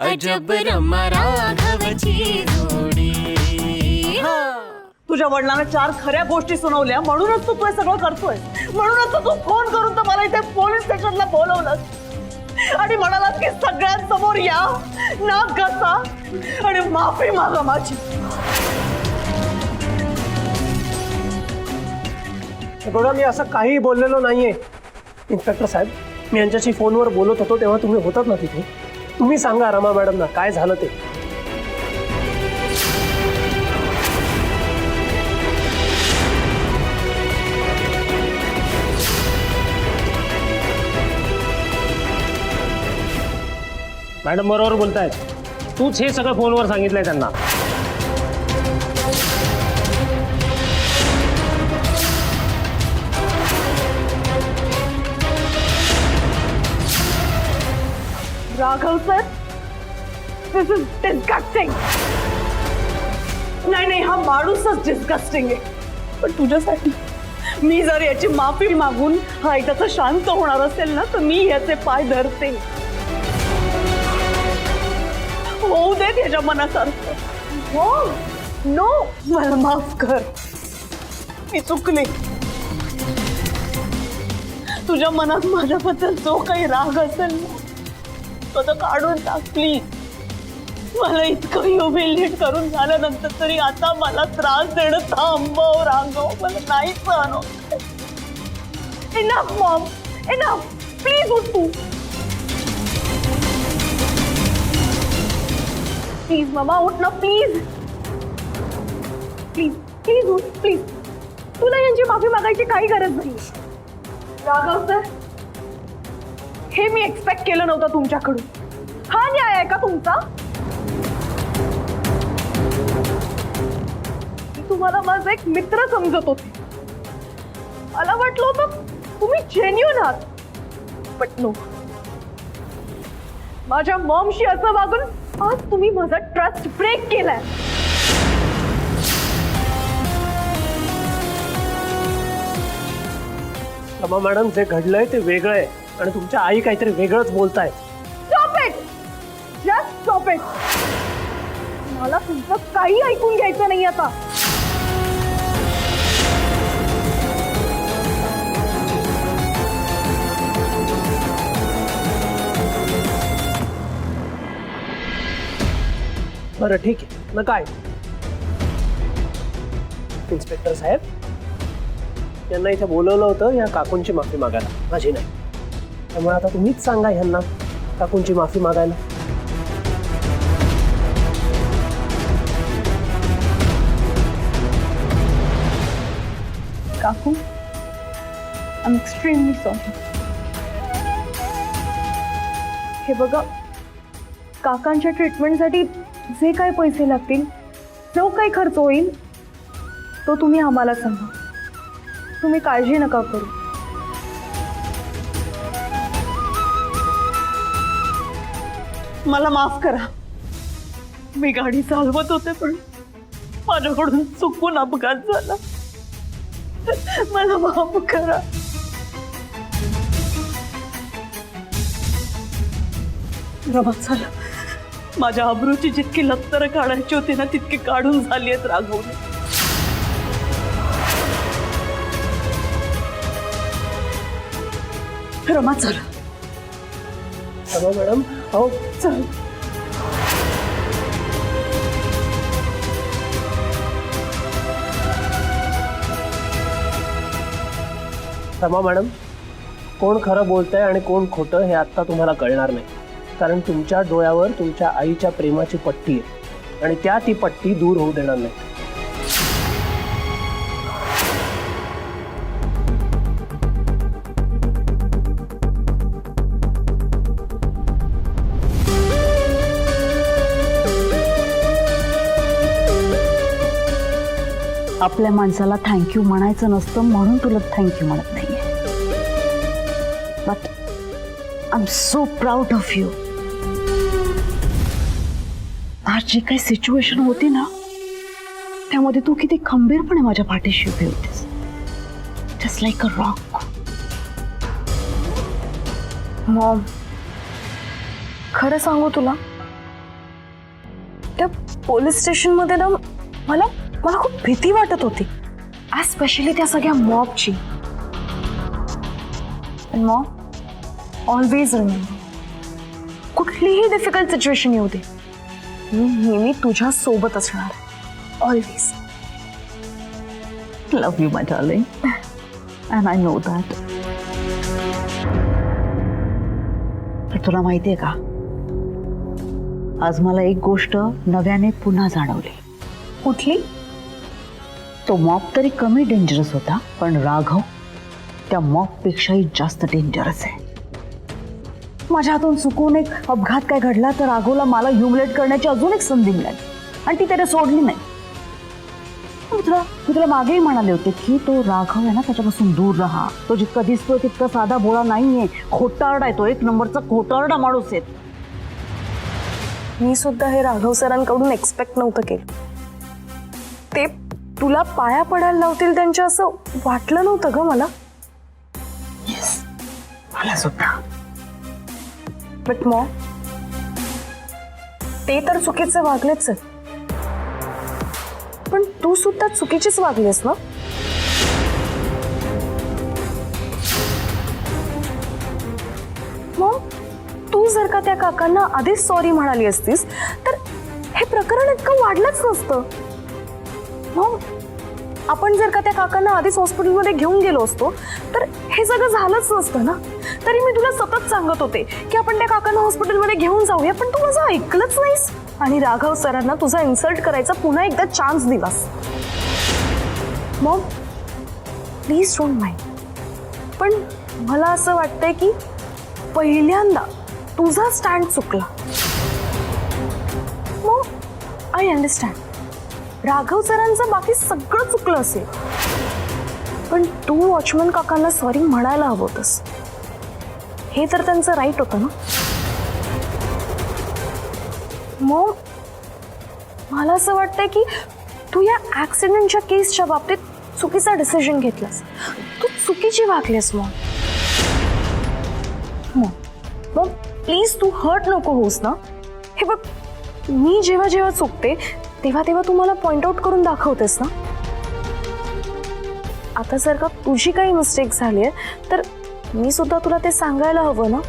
अजब रमा राघवची जोडी। तुझ्या वडिलांना 4 खऱ्या गोष्टी सुनावल्या म्हणूनच तू हे सगळं करतोय। म्हणूनच तू फोन करून तर मला इथे पोलीस स्टेशनला बोलवलं आणि म्हणालास की सगळ्यांसमोर या, नाक घसा आणि माफी मागा माझी। बघा मी असं काही बोललेलो नाहीये इन्स्पेक्टर साहेब। मी यांच्याशी फोनवर बोलत होतो तेव्हा तुम्ही होतात ना तिथे। तुम्ही सांगा रमा मॅडमना काय झालं ते। मॅडम बरोबर बोलतायत, तूच हे सगळं फोनवर सांगितलंय त्यांना। Raghav sir, this is disgusting. नाही हा माणूसच डिस्गस्टिंग आहे। पण तुझ्यासाठी मी जर याची माफी मागून हा एकदा शांत होणार असेल ना तर मी याचे पाय धरते। होऊ दे त्याच्या मनासारखं। हो नो, मला माफ कर, मी चुकले। तुझ्या मनात माझ्याबद्दल जो काही राग असेल ना तो तर काढून टाक प्लीज। मला इतकं ह्युमिलिएट करून झाल्यानंतर तरी आता मला त्रास देणं थांबव राघव, मला नाही सहन होत। इनफ मॉम, इनफ, प्लीज उठ तू। प्लीज मामा उठ ना, प्लीज प्लीज प्लीज उठ प्लीज। तुला यांची माफी मागायची काही गरज नाही। राघव सर, हे मी एक्सपेक्ट केलं नव्हतं तुमच्याकडून। हा न्याय आहे का तुमचा? मी तुम्हाला माझा एक मित्र समजत होते। मला वाटलं होतं तुम्ही जेन्युइन आहात, बट नो। माझ्या मॉमशी असं वागून आज तुम्ही माझा ट्रस्ट ब्रेक केलाय। रमा मॅडम, जे घडलंय ते वेगळं आहे आणि तुमच्या आई काहीतरी वेगळंच बोलतायत। Stop it, just stop it. मला तुमचं काही ऐकून घ्यायचं नाही आता। बरं ठीक आहे ना, काय इन्स्पेक्टर साहेब, यांना इथे बोलवलं होतं या काकूंची माफी मागायला, माझी नाही। त्यामुळे आता तुम्हीच सांगा ह्यांना काकूंची माफी मागायला। काकू, आय एम एक्स्ट्रीमली सॉरी। हे बघा, काकांच्या ट्रीटमेंटसाठी जे काही पैसे लागतील, जो काही खर्च होईल तो तुम्ही आम्हाला सांगा। तुम्ही काळजी नका करू। मला माफ करा, मी गाडी चालवत होते पण माझ्याकडून चुकून अपघात झाला। मला माफ करा। रमा चला, माझ्या अब्रूची जितकी लत्तर काढायची होती ना तितकी काढून झाली आहेत राघवने। रमा चला। रमा मॅडम, हो चल। रमा मॅडम, कोण खरं बोलतंय आणि कोण खोटं हे आत्ता तुम्हाला कळणार नाही, कारण तुमच्या डोळ्यावर तुमच्या आईच्या प्रेमाची पट्टी आहे आणि ती पट्टी दूर होऊ देणार नाही। आपल्या माणसाला थँक्यू म्हणायचं नसतं म्हणून तुला थँक्यू म्हणत नाहीये। But I am so proud of you. आज जी काही सिच्युएशन होती ना त्यामध्ये तू किती खंबीरपणे माझ्या पाठीशी उभी होतीस, just like a rock. Maugham, खरं सांगू तुला, त्या पोलीस स्टेशन मध्ये ना मला मला खूप भीती वाटत होती, स्पेशली त्या सगळ्या मॉबची. मॉब ऑलवेज रिमेंबर, कुठलीही डिफिकल्ट सिच्युएशन येऊ दे, मी नेहमी तुझ्या सोबत असणार, always. Love you my darling, and I know that. तुला माहितीये का, आज मला एक गोष्ट नव्याने पुन्हा जाणवली. कुठली? तो मॉब तरी कमी डेंजरस होता, पण राघव त्या मॉब पेक्षाही जास्त डेंजरस आहे. माझ्या हातून चुकून एक अपघात काय घडला तर राघवला मला ह्युमिलेट करण्याची अजून एक संधी मिळाली, आणि ती त्याने सोडली नाही. मी तुला मागेही म्हणाले होते की तो राघव आहे ना, त्याच्यापासून दूर राहा. तो जितका दिसतोय तितका साधा भोळा नाहीये, खोटारडा आहे तो, एक नंबरचा खोटारडा माणूस आहे. मी सुद्धा हे राघव सरांकडून एक्सपेक्ट नव्हतं केलं. ते तुला पाया पडायला लावतील त्यांच्या असं वाटलं नव्हतं ग मला. येस, मला सुद्धा. बट मॉम, ते तर चुकीचे वागलेच आहेत, पण तू सुद्धा चुकीचीच वागलीस ना. मॉम, तू जर का त्या काकांना आधीच सॉरी म्हणाली असतीस तर हे प्रकरण इतकं वाढलंच नसतं. मॉम, आपण जर का त्या काकांना आधीच हॉस्पिटलमध्ये घेऊन गेलो असतो तर हे सगळं झालंच नसतं ना. तरी मी तुला सतत सांगत होते की आपण त्या काकांना हॉस्पिटलमध्ये घेऊन जाऊया, पण तू माझं ऐकलंच नाहीस आणि राघव सरांना तुझा इन्सल्ट करायचा पुन्हा एकदा चान्स दिलास. मॉम, प्लीज डोंट माइंड, पण मला असं वाटतंय की पहिल्यांदा तुझा स्टँड चुकला. मग आय अंडरस्टँड, राघव सरांचं बाकी सगळं चुकलं असेल, पण तू वॉचमन काकांना सॉरी म्हणायला हवं होतंस. हे तर त्यांचं राईट होतं ना. मग मला असं वाटतंय की तू या ऍक्सिडेंटच्या केसच्या बाबतीत चुकीचा डिसिजन घेतलास. तू चुकीची वागलीस. मग प्लीज तू हर्ट नको होस ना. हे बघ, मी जेव्हा जेव्हा चुकते तेव्हा तेव्हा तू मला पॉइंट आउट करून दाखवतेस ना. आता जर का तुझी काही मिस्टेक झाली आहे तर मी सुद्धा तुला ते सांगायला हवं ना.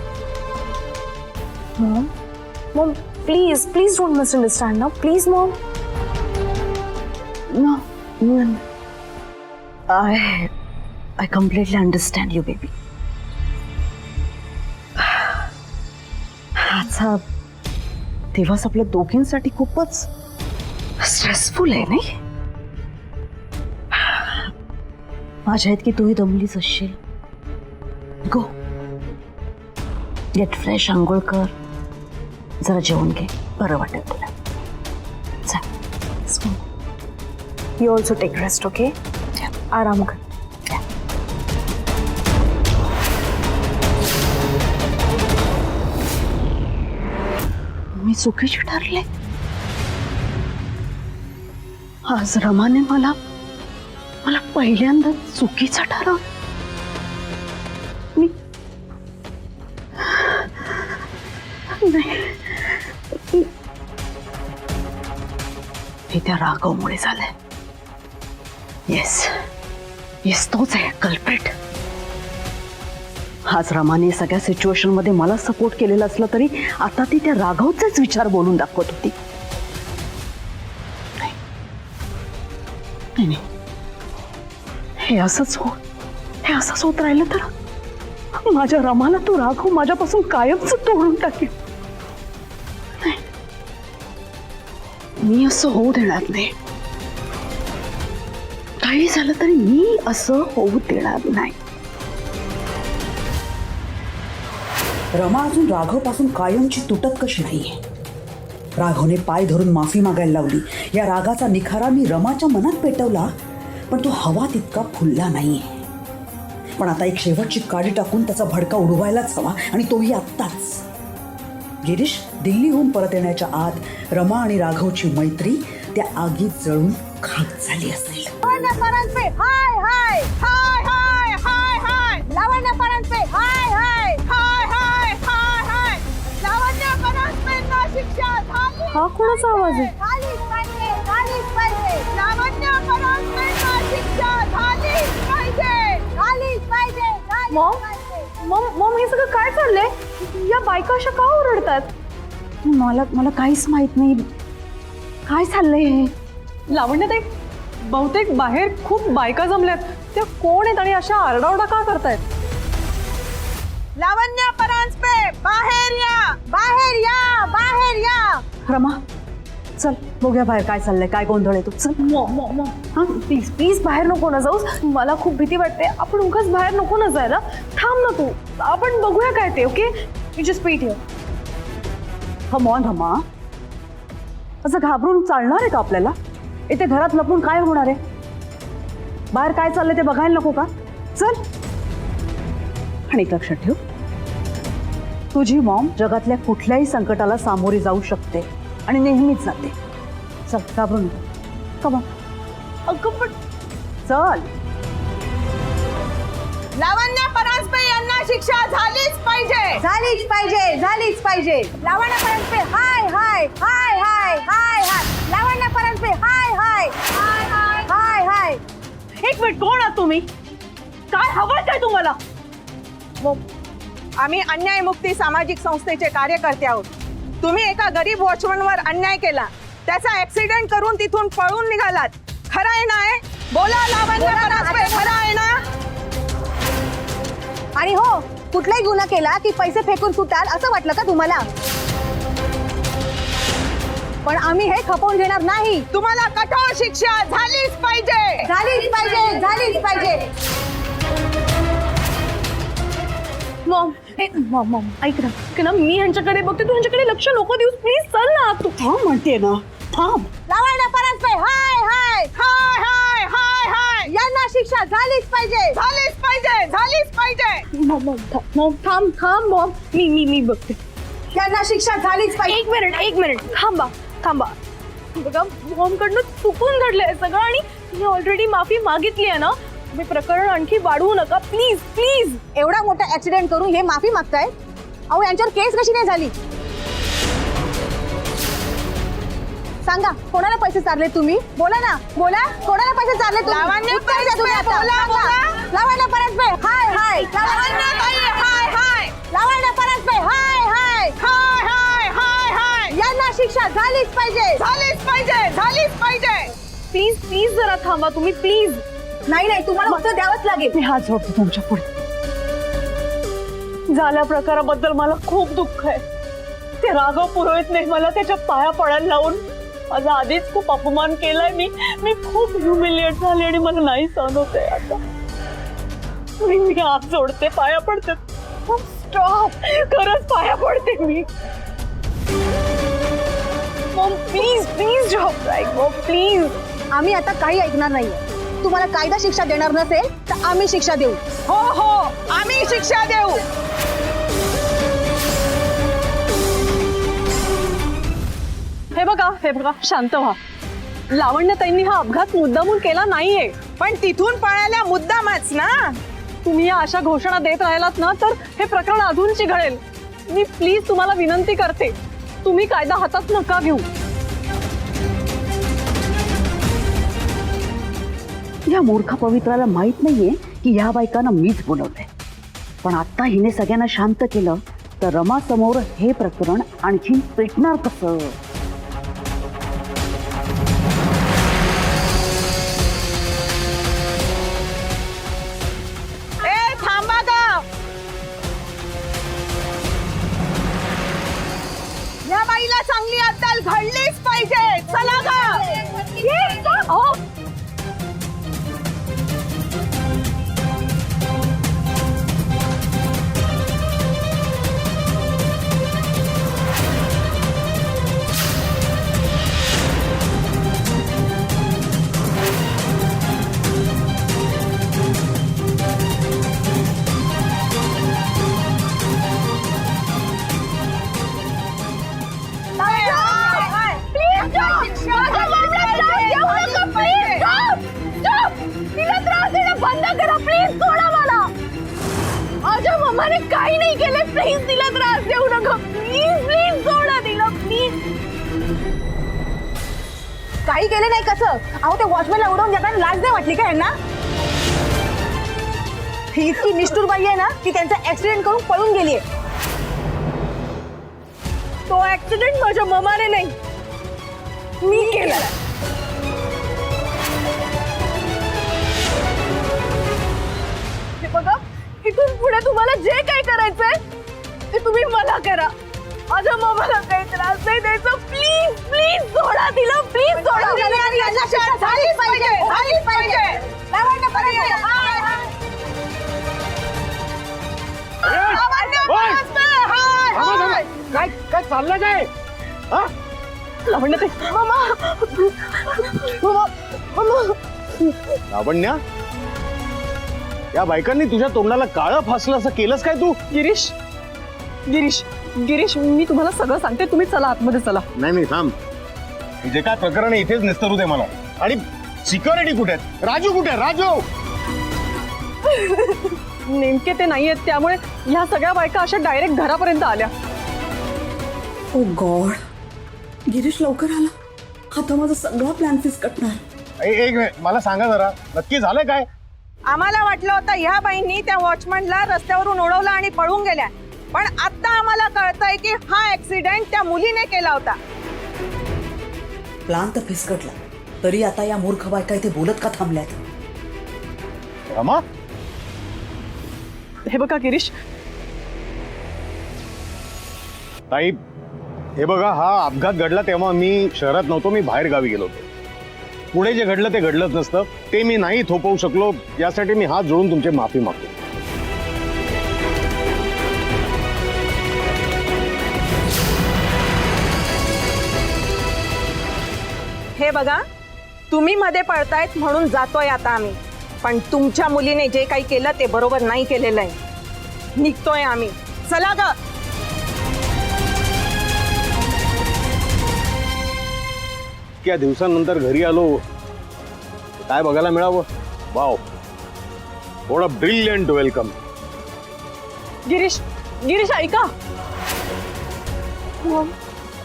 Mom, please please don't misunderstand ना, please mom. No, I completely understand you, baby. आजचा दिवस आपल्या दोघींसाठी खूपच स्ट्रेसफुल आहे नाही. माझ्या इतकी तूही दमलीच असशील. गो गेट फ्रेश, आंघोळ कर, जरा जेवण घे, बरं वाटेल तुला. चल, you also take rest, okay? आराम कर. मी चुकीची ठरले. आज रमाने मला पहिल्यांदा चुकीचं ठरवलं. मी नाही, हे त्या राघवमुळे झालंय. येस, तोच आहे कल्प्रिट. आज रमाने सगळ्या सिच्युएशन मध्ये मला सपोर्ट केलेला असला तरी आता ती त्या राघवचेच विचार बोलून दाखवत होती. नाही, हे असंच होत राहिलं तर माझ्या रमाला तो राघव माझ्यापासून कायमच तोडून टाकेल. मी असं होऊ देणार नाही. काही झालं तरी मी असं होऊ देणार नाही. रमा अजून राघवपासून कायमची तुटत कशी नाहीये. राघवने पाय धरून माफी मागायला लावली. या रागाचा निखारा मी रमाच्या मनात पेटवला, पण तो हवा तितका फुलला नाहीये. पण आता एक शेवटची काडी टाकून त्याचा भडका उडवायलाच हवा, आणि तोही आत्ताच. गिरीश दिल्लीहून परत येण्याच्या आत रमा आणि राघवची मैत्री त्या आगीत जळून खाक झाली असेल. शिक्षा झाली. हा कोणाचा आवाज आहे? मॉम हे सगळं काय चाललंय? या बायका अशा का ओरडतात? मला काहीच माहित नाही काय चाललंय हे. लावण्यात एक बहुतेक बाहेर खूप बायका जमल्यात. त्या कोण आहेत आणि अशा आरडाओरडा का करतायत? लावण्य परांजपे, बाहेर या, बाहेर या, बाहेर या. रमा चल बघूया बाहेर काय चाललंय, काय गोंधळ आहे तू. चल मॉम प्लीज प्लीज बाहेर नको ना जाऊस. मला खूप भीती वाटते. आपण उगाच बाहेर नको ना जायला. थांब ना तू, आपण बघूया काय ते. Okay you just wait here. Come on Rama, असं घाबरून चालणार आहे का आपल्याला? इथे घरात लपून काय होणार आहे? बाहेर काय चाललंय ते बघायला नको का? चल. आणि एक लक्षात ठेव, तुझी मॉम जगातल्या कुठल्याही संकटाला सामोरी जाऊ शकते आणि नेहमीच जाते. चल घाबरू नको. Come on. अगं पण चल. लावण्य परांजपे यांना शिक्षा झालीच पाहिजे, झालीच पाहिजे, झालीच पाहिजे. लावण्य परांजपे हाय हाय हाय हाय हाय हाय. लावण्य परांजपे हाय हाय हाय हाय हाय हाय. एक मिनिट, कोण आहात तुम्ही? काय हवंय काय तुम्हाला? आम्ही अन्यायमुक्ती सामाजिक संस्थेचे कार्यकर्ते आहोत. तुम्ही एका गरीब वॉचमनवर अन्याय केला, त्याचा ऍक्सिडेंट करून तिथून पळून निघालात. खरं आहे ना? बोला लावण्य परांजपे, खरं आहे ना? आणि हो, कुठलाही गुन्हा केला की पैसे फेकून सुटाल असं वाटलं का तुम्हाला? पण आम्ही हे खपवून घेणार नाही. तुम्हाला कठोर शिक्षा झालीच पाहिजे, झालीच पाहिजे, झालीच पाहिजे. मॉम ऐक ना, मी ह्यांच्याकडे बघते, तू ह्यांच्याकडे लक्ष नको देऊस प्लीज. चल ना तू. थांब म्हणते ना, थांब. लावण्य परांजपे हाय हाय हाय हाय हाय हाय. यांना शिक्षा झालीच पाहिजे, झालीच पाहिजे, झालीच पाहिजे. मॉम थांब मॉम, मी बघते. यांना शिक्षा झालीच पाहिजे. एक मिनिट थांबा. बघा मॉम कडनं चुकून घडलंय सगळं आणि मी ऑलरेडी माफी मागितली आहे ना. तुम्ही प्रकरण आणखी वाढवू नका प्लीज प्लीज. एवढा मोठा ऍक्सिडेंट करून हे माफी मागताय? अहो यांच्यावर केस कशी नाही झाली? सांगा, कोणाला पैसे चारले तुम्ही? बोला ना, बोला. कोणाला पैसे चारले तुम्ही? लावण्य परांजपे हाय हाय. लावण्य परांजपे हाय हाय हाय हाय हाय हाय. यांना शिक्षा झालीच पाहिजे, झालीच पाहिजे, झालीच पाहिजे. प्लीज जरा थांबा तुम्ही प्लीज. नाही तुम्हाला उत्तर द्यावंच लागेल. मी हात जोडतो तुमच्या पुढे. झाल्या प्रकाराबद्दल मला खूप दुःख आहे. ते राघव पुरोहितने मला त्याच्या पाया पडायला लावून माझा आधीच खूप अपमान केलाय. मी खूप ह्युमिलिएट झाले आणि मला नाही सहन होत आहे आता. मी हात जोडते, पाया पडते. स्टॉप, खरंच पाया पडते मी. Mom please job right mom please. आम्ही आता काही ऐकणार नाहीये. तुम्हाला कायदा शिक्षा देणार नसेल तर आम्ही शिक्षा देऊ. हो आम्ही शिक्षा देऊ. हे बघा शांत व्हा. लावण्यताईंनी हा अपघात मुद्दामून केला नाहीये. पण तिथून पळायला मुद्दामच ना. तुम्ही या अशा घोषणा देत राहिलात ना तर हे प्रकरण अजून चिघळेल. मी प्लीज तुम्हाला विनंती करते, तुम्ही कायदा हातात नका घेऊ. या मूर्ख पवित्राला माहित नाहीये की या बायकांना मीच बोलवते. पण आता हिने सगळ्यांना शांत केलं तर रमा समोर हे प्रकरण आणखीन पेटणार कसं? थांबा गा. या बाईला चांगली अद्दल घडलीच पाहिजे. चला गा. मम्माने काही नाही केलं. प्लीज तिला त्रास देऊ नका. प्लीज सोडा तिला प्लीज. काही केलं नाही कसं? अहो ते वॉचमॅनला उडवून देताना लाज नाही वाटली का यांना? ही इतकी निष्ठुर बाई आहे ना की त्यांचा ऍक्सिडेंट करून पळून गेलीये. तो ऍक्सिडेंट माझ्या ममाने नाही, मी केला. हे बघा, इथून पुढे तुम्हाला जे काही करायचंय ते तुम्ही मला करा. माझ्या मम्माला काही त्रास नाही द्यायचा. प्लीज प्लीज सोडा तिला, प्लीज सोडा. झालीच पाहिजे, झालीच पाहिजे. लावण्य पाहिजे. काय काय चाललं काय? लावण्य ते मम्मा मम्मा मम्मा. लावण्या, या बायकांनी तुझ्या तोंडाला काळं फासलं असं केलंस काय तू? गिरीश गिरीश गिरीश, मी तुम्हाला सगळं सांगते, तुम्ही चला आतमध्ये चला. नाही नाही थांब, जे काय प्रकरण आहे इथेच निस्तरू दे मला. आणि सिक्युरिटी कुठे आहेत? राजू कुठे आहे? राजू नेमके ते नाहीयेत, त्यामुळे ह्या सगळ्या बायका अशा डायरेक्ट घरापर्यंत आल्या. ओ गॉड, गिरीश लवकर आला. आता माझा सगळा प्लॅन फिसकटणार. एक मिनिट, मला सांगा जरा नक्की झालं काय? आम्हाला वाटलं होतं ह्या बाईंनी त्या वॉचमॅनला रस्त्यावरून उडवलं आणि पळून गेल्या, पण आता आम्हाला कळतंय की हा ऍक्सिडेंट त्या मुलीने केला होता. प्लान तर फिसकटला, तरी आता या मूर्ख बायका इथे बोलत का थांबल्यात? रमा, हे बघा गिरीश, ताई हे बघा, हा अपघात घडला तेव्हा मी शहरात नव्हतो, मी बाहेर गावी गेलो होतो. पुढे जे घडलं ते घडलंच नसतं, ते मी नाही थोपवू शकलो, यासाठी मी हात जोडून तुमची माफी मागतो. हे बघा, तुम्ही मध्ये पळतायत म्हणून जातोय आता आम्ही, पण तुमच्या मुलीने जे काही केलं ते बरोबर नाही केलेलं आहे. निघतोय आम्ही, चला ग. इतक्या दिवसांनंतर घरी आलो, काय बघायला मिळावं? Wow, what a brilliant welcome. Girish Girish ऐका. मम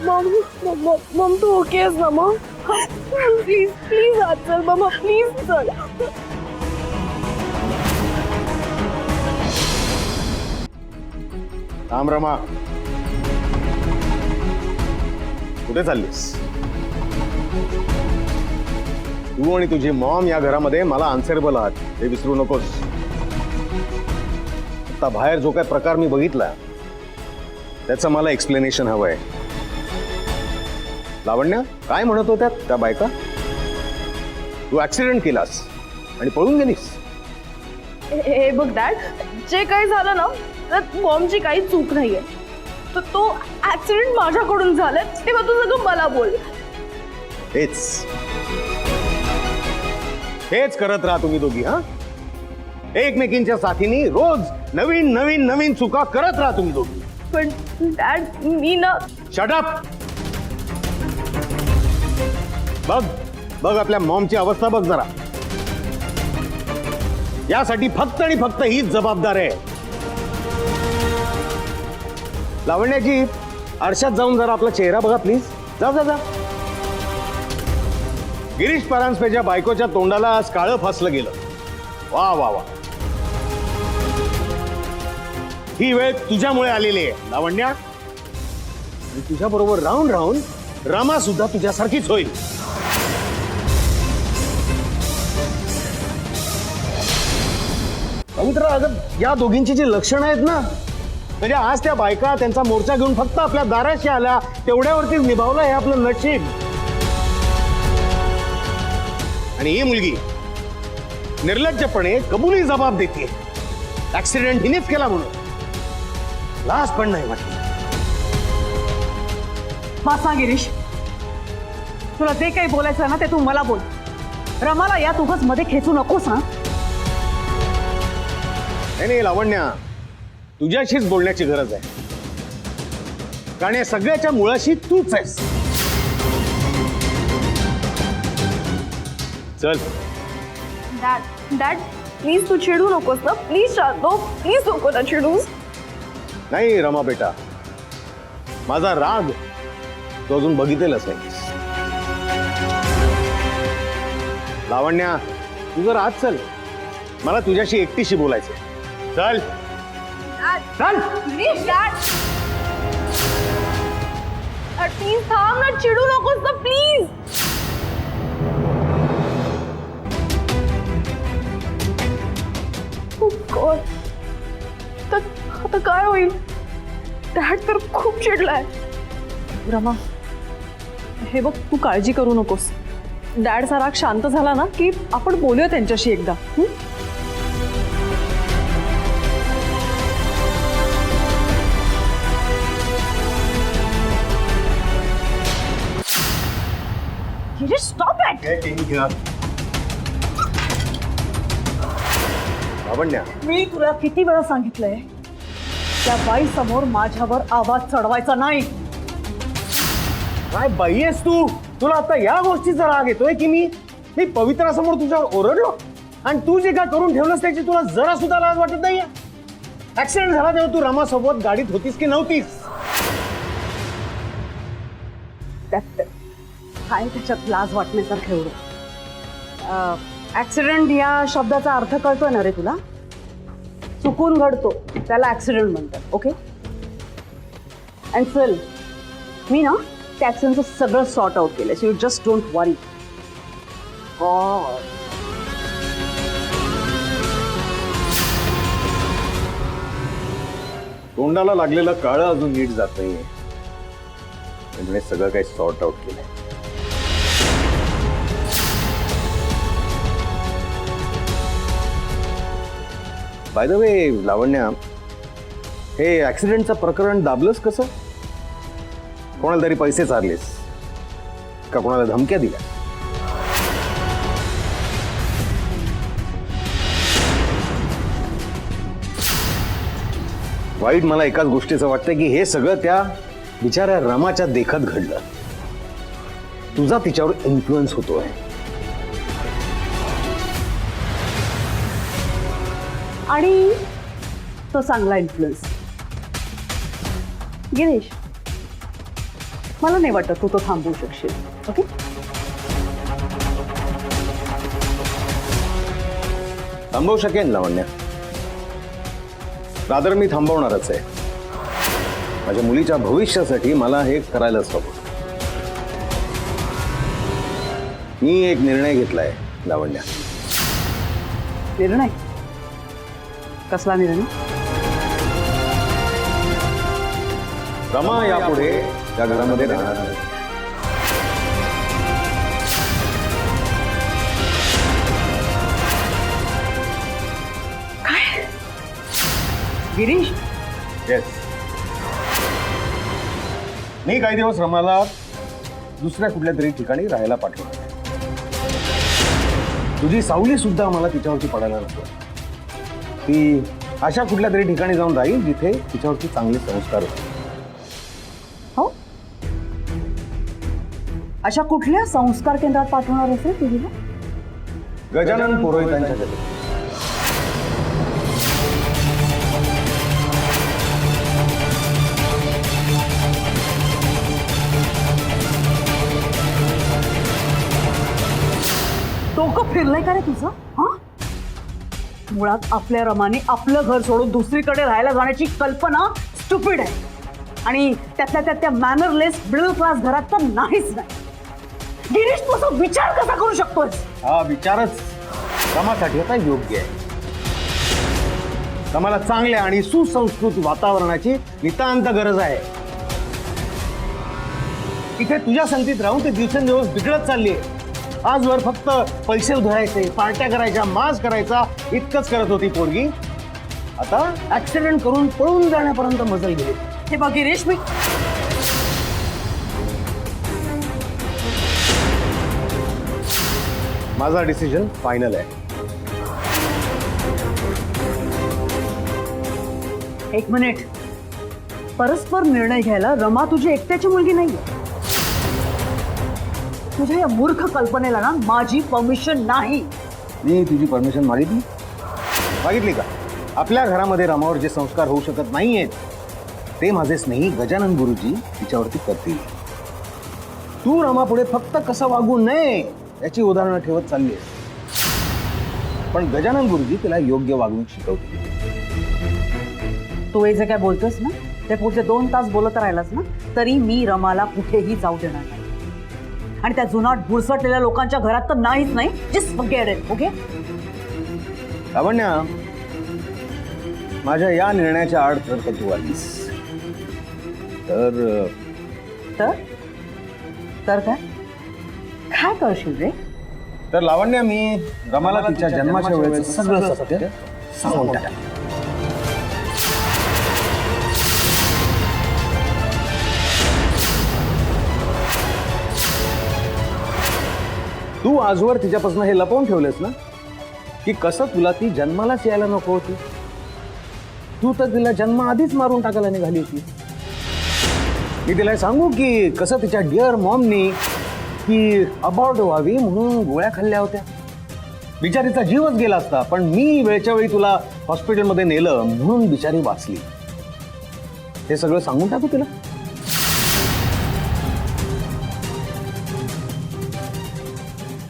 मम मम मम तू ओके आहेस ना मम? प्लीज प्लीज आज चल मम्मा, प्लीज चल. थांब रमा, कुठे चाललीस? तू आणि तुझी मॉम या घरामध्ये मला आन्सरेबल आहात, हे विसरू नकोस. आता बाहेर जो काय प्रकार मी बघितला त्याचं मला एक्सप्लेनेशन हवंय. लावण्या, काय म्हणत होत्या त्या बायका? तू ऍक्सिडेंट केलास आणि पळून गेलीस. हे बघ डॅड, जे काही झालं ना त्यात मॉमची काही चूक नाहीये. तर तो ऍक्सिडेंट माझ्याकडून झालाय तेव्हा तू सगळं मला बोल. हेच करत राहा तुम्ही दोघी. हा, एकमेकींच्या साथीने रोज नवीन नवीन नवीन चुका करत राहा तुम्ही दोघी. पण डॅड, मी ना. Shut up. बघ बघ आपल्या मॉमची अवस्था बघ जरा. यासाठी फक्त आणि फक्त हीच जबाबदार आहे. लावण्याची आरशात जाऊन जरा आपला चेहरा बघा प्लीज. जा जा जा. गिरीश परांजपेच्या बायकोच्या तोंडाला आज काळं फासलं गेलं. वा वा वा. ही वेळ तुझ्यामुळे आलेली आहे लावण्या. तुझ्या बरोबर राहून राहून रमा सुद्धा तुझ्यासारखीच होईल. पवित्र, अगं या दोघींची जी लक्षणं आहेत ना, म्हणजे आज त्या बायका त्यांचा मोर्चा घेऊन फक्त आपल्या दाराशी आल्या, तेवढ्यावरतीच निभावलं हे आपलं नशीब. आणि ही मुलगी निर्लज्जपणे कबुली जबाब देते. ऍक्सिडेंट हिनेच केला म्हणून लाज पण नाही वाटली. मासा गिरीश, तुला जे काही बोलायचं ना ते तू मला बोल. रमाला यात उगाच मध्ये खेचू नकोस. हा, नाही लावण्या, तुझ्याशीच बोलण्याची गरज आहे, कारण या सगळ्याच्या मुळाशी तूच आहेस. चल. डॅड प्लीज तू चिडू नकोस ना, प्लीज शांतो, प्लीज नको ना चिडूस. नाही रमा बेटा, माझा राग तो अजून बघितलेलाच नाही. लावण्या तू जर आज चल, मला तुझ्याशी एकटीशी बोलायचंय. चल चल. प्लीज थांब ना, चिडू नकोस ना प्लीज. आता काय होईल? डॅड तर खूप चिडलाय. रमा, हे बघ, तू काळजी करू नकोस. डॅडचा राग शांत झाला ना की आपण बोलूया त्यांच्याशी एकदा. Stop it. लावण्या, मी तुला किती वेळा सांगितलंय त्या बाई समोर माझ्यावर आवाज चढवायचा नाही. काय बाई आहेस तू? तुला आता या गोष्टीचा राग येतोय की मी पवित्रासमोर तुझ्यावर ओरडलो आणि तू जे काय करून ठेवलंस त्याची तुला जरा सुद्धा लाज वाटत नाहीये? ऍक्सिडेंट झाला तेव्हा तू रमासोबत गाडीत होतीस की नव्हतीस? काय त्याच्यात लाज वाटण्यासारखं एवढं? ऍक्सिडेंट या शब्दाचा अर्थ कळतोय ना रे तुला? चुकून घडतो त्याला ऍक्सिडेंट म्हणतात. ओके, अँड चल, मी ना त्या ऍक्सिडेंटचं सगळं सॉर्ट आउट केलं. सो यू जस्ट डोंट वरी. तोंडाला लागलेलं काळं अजून नीट जात नाहीये, म्हणजे सगळं काही सॉर्ट आउट केलंय. बाय द वे लावण्या, हे ऍक्सिडेंटचं प्रकरण दाबलंस कसं? कोणाला तरी पैसे चारलेस का कोणाला धमक्या दिल्या? वाईट मला एकाच गोष्टीचं वाटतंय की हे सगळं त्या बिचाऱ्या रमाच्या देखत घडलं. तुझा तिच्यावर इन्फ्लुएन्स होतोय. आणि तो चांगला इन्फ्लुएन्स. गिरीश, मला नाही वाटत तू तो थांबवू शकशील. ओके, थांबवू शकेन लावण्या, रादर मी थांबवणारच आहे. माझ्या मुलीच्या भविष्यासाठी मला हे करायलाच हवं. मी एक निर्णय घेतलाय लावण्या. निर्णय? कसला निर्णय? रमा यापुढे त्या घरामध्ये राहणार नाही. गिरीश, येस, मी काही दिवस रमाला दुसऱ्या कुठल्या तरी ठिकाणी राहायला पाठवणार. तुझी सावली सुद्धा मला तिच्यावरती पडायला नको. ती अशा कुठल्या तरी ठिकाणी जाऊन राहील जिथे तिच्यावरती चांगले संस्कार होतील. हो, अशा कुठल्या संस्कार केंद्रात पाठवणार असेल तुझीला? गजानन पुरोहितांच्या घरी. डोकं फिरलंय का रे तुझं? हा, मुळात आपल्या रमाने आपलं घर सोडून दुसरीकडे राहायला जाण्याची कल्पना स्टुपिड आहे. आणि त्यातल्या त्यात त्या मॅनरलेस मिडल क्लास घरात तर नाहीच नाही. गिरीश, तू असा विचार कसा करू शकतोस? हा विचारच रमासाठी आता योग्य आहे. रमाला चांगल्या आणि सुसंस्कृत वातावरणाची नितांत गरज आहे. इथे तुझ्या संगतीत राहून ते दिवसेंदिवस बिघडत चालली आहे. आजवर फक्त पैसे उधळायचे, पार्ट्या करायच्या, मास करायचा इतकंच करत होती पोरगी. आता ऍक्सिडेंट करून पळून जाण्यापर्यंत मजल गेली. हे बघ गिरीश, माझा डिसिजन फायनल आहे. एक मिनिट, परस्पर निर्णय घ्यायला रमा तुझी एकट्याची मुलगी नाहीये. तुझ्या या मूर्ख कल्पनेला ना माझी परमिशन नाही. मी तुझी परमिशन मागितली का? आपल्या घरामध्ये रमावर जे संस्कार होऊ शकत नाहीयेत ते माझे स्नेही गजानन गुरुजी तिच्यावरती करतील. तू रमा पुढे फक्त कसं वागू नये याची उदाहरणं ठेवत चालली आहेस. पण गजानन गुरुजी तिला योग्य वागणूक शिकवतील. तू हे जे काय बोलतोस ना ते पुढचे 2 तास बोलत राहिलास ना तरी मी रमाला कुठेही जाऊ देणार नाही. आणि त्या जुनाट भुरसटलेल्या लोकांच्या घरात तर नाहीच नाही. Just forget it. ओके? लावण्या, माझ्या या निर्णयाच्या आड जर का तू आलीस तर तर तर काय काय करशील रे? तर लावण्या, मी रमाला तिच्या जन्माच्या वेळेचं सगळं सत्य सांगून टाकेन. तू आजवर तिच्यापासून हे लपवून ठेवलेस ना की कसं तुला ती जन्मालाच यायला नको होती. तू तर तिला जन्म आधीच मारून टाकायला निघाली होती. मी तिला सांगू की कसं तिच्या डिअर मॉमनी की अबॉर्ट व्हावी म्हणून गोळ्या खाल्ल्या होत्या. बिचारीचा जीवच गेला असता, पण मी वेळच्या वेळी तुला हॉस्पिटलमध्ये नेलं म्हणून बिचारी वाचली. हे सगळं सांगून टाकू तिला.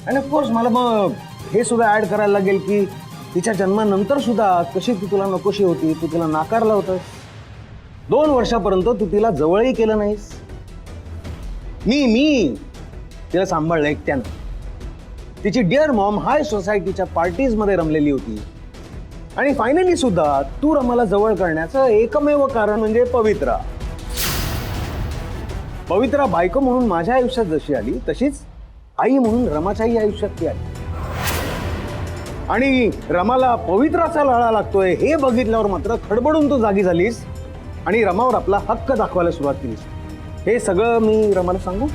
आणि ऑफकोर्स मला मग हे सुद्धा ऍड करायला लागेल की तिच्या जन्मानंतर सुद्धा कशी ती तुला नकोशी होती, तू तिला नाकारलं होतंस. 2 वर्षापर्यंत तू तिला जवळही केलं नाहीस. मी तिला सांभाळलं एकट्यानं. तिची डिअर मॉम हाय सोसायटीच्या पार्टीजमध्ये रमलेली होती. आणि फायनली सुद्धा तू रमाला जवळ करण्याचं एकमेव कारण म्हणजे पवित्रा. पवित्रा बायको म्हणून माझ्या आयुष्यात जशी आली तशीच आई म्हणून रमाच्याही आयुष्यात ती आली. आणि रमाला पवित्राचा लळा लागतोय हे बघितल्यावर मात्र खडबडून तू जागी झालीस आणि रमावर आपला हक्क दाखवायला सुरुवात केलीस. हे सगळं मी रमाला सांगू.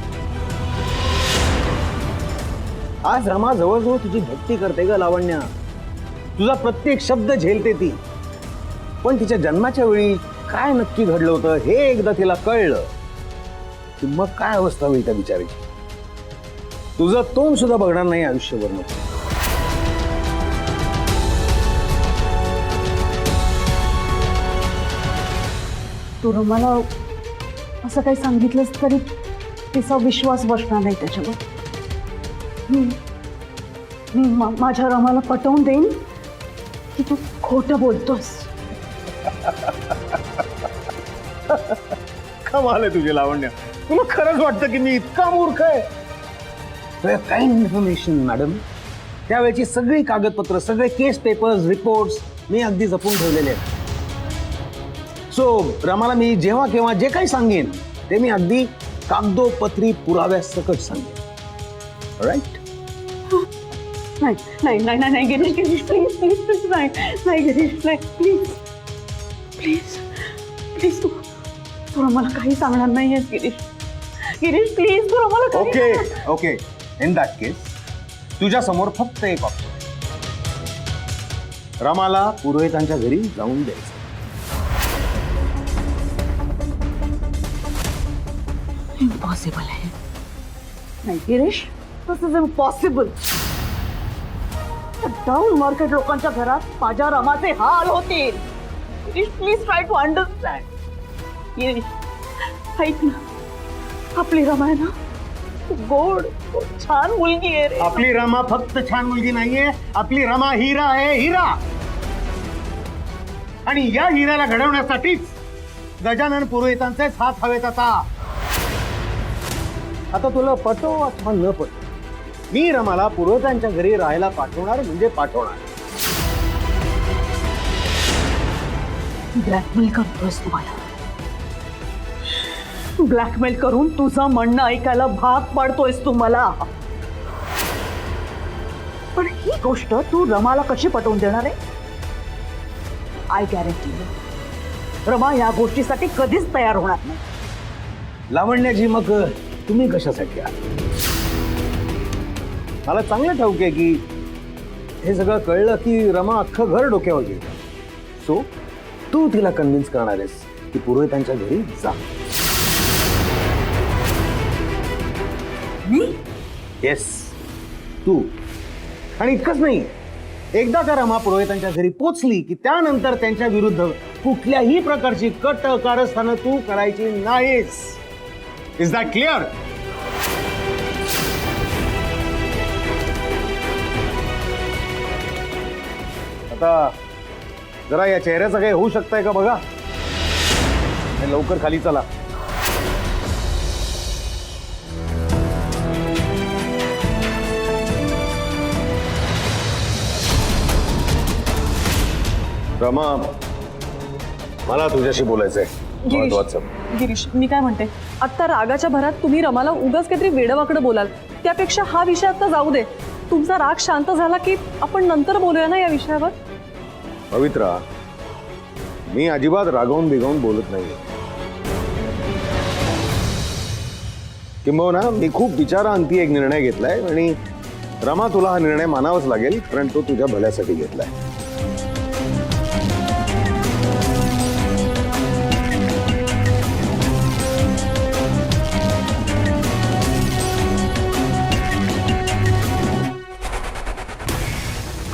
आज रमा जवळजवळ तुझी भक्ती करते ग लावण्या. तुझा प्रत्येक शब्द झेलते ती. पण तिच्या जन्माच्या वेळी काय नक्की घडलं होतं हे एकदा तिला कळलं की मग काय अवस्था होईल त्या बिचारीची. तुझं तोंड सुद्धा बघणार नाही आयुष्यभर. नको. तू रमाला असं काही सांगितलंस तरी तिचा विश्वास बसणार नाही त्याच्यावर. मी माझ्या रमाला पटवून देईन की तू खोटं बोलतोस. कमाल आहे तुझी लावण्या. तुला खरंच वाटतं की मी इतका मूर्ख आहे? Kind information madam. त्यावेळेची सगळी कागदपत्र, सगळे केस पेपर्स, रिपोर्ट्स मी अगदी जपून ठेवलेले आहेत. सो रमाला मी जेव्हा केव्हा जे काही सांगेन ते मी अगदी कागदोपत्री पुराव्यासकट सांगेन. राईट? नाही नाही नाही नाही नाही Girish Girish please please please नाही नाही गिरीश नाही प्लीज प्लीज प्लीज तू मला काही सांगणार नाहीयेस गिरीश. गिरीश प्लीज तू मला ओके ओके. इन दॅट केस तुझ्या समोर फक्त एक ऑप्शन. रमाला पुरोहितांच्या घरी जाऊन द्यायचं. इम्पॉसिबल आहे. नाही Girish, this is impossible. Down market लोकांच्या घरात माझ्या रमाचे हाल होतील. Girish please try to understand. Girish ऐक ना, आपली रमा आहे ना गोड छान मुलगी आहे रे. आपली रमा फक्त छान मुलगी नाहीये, आपली रमा हिरा आहे. हिरा. आणि या हिऱ्याला घडवण्यासाठीच गजानन पुरोहितांचेच हात हवेत. आता तुला पटो अथवा न पटो, मी रमाला पुरोहितांच्या घरी राहायला पाठवणार म्हणजे पाठवणार. ब्लॅकमेल करतोयस तुम्हाला. ब्लॅकमेल करून तुझं म्हणणं ऐकायला भाग पाडतोयस तू मला. पण ही गोष्ट तू रमाला कशी पटवून देणार आहे? आय गॅरंटी रमा या गोष्टीसाठी कधीच तयार होणार नाही. लावण्याची मग तुम्ही कशासाठी आहात? मला चांगलं ठाऊक आहे की हे सगळं कळलं की रमा अख्खं घर डोक्यावर घेईल. सो तू तिला कन्व्हिन्स करणार आहेस की पुरोहितांच्या घरी जा. मी? येस, तू. आणि इतकंच नाही, एकदा का रमा पुरोहितांच्या घरी पोचली की त्यानंतर त्यांच्या विरुद्ध कुठल्याही प्रकारची कट कारस्थानं तू करायची नाहीस. Is that clear? आता जरा या चेहऱ्याचं काही होऊ शकतंय का बघा. आणि लवकर खाली चला. रमा, मला तुझ्याशी बोलायचंय महत्वाचं. गिरीश, मी काय म्हणते, आता रागाच्या भरात तुम्ही रमाला उगाच काहीतरी वेडवाकडं बोलाल, त्यापेक्षा हा विषय आता जाऊ दे. तुमचा राग शांत झाला की आपण नंतर बोलूया ना या विषयावर. पवित्रा, मी अजिबात रागावून बिगावून बोलत नाही. किंबहुना मी खूप विचारांती एक निर्णय घेतलाय आणि रमा तुला हा निर्णय मानावाच लागेल, कारण तो तुझ्या भल्यासाठी घेतलाय.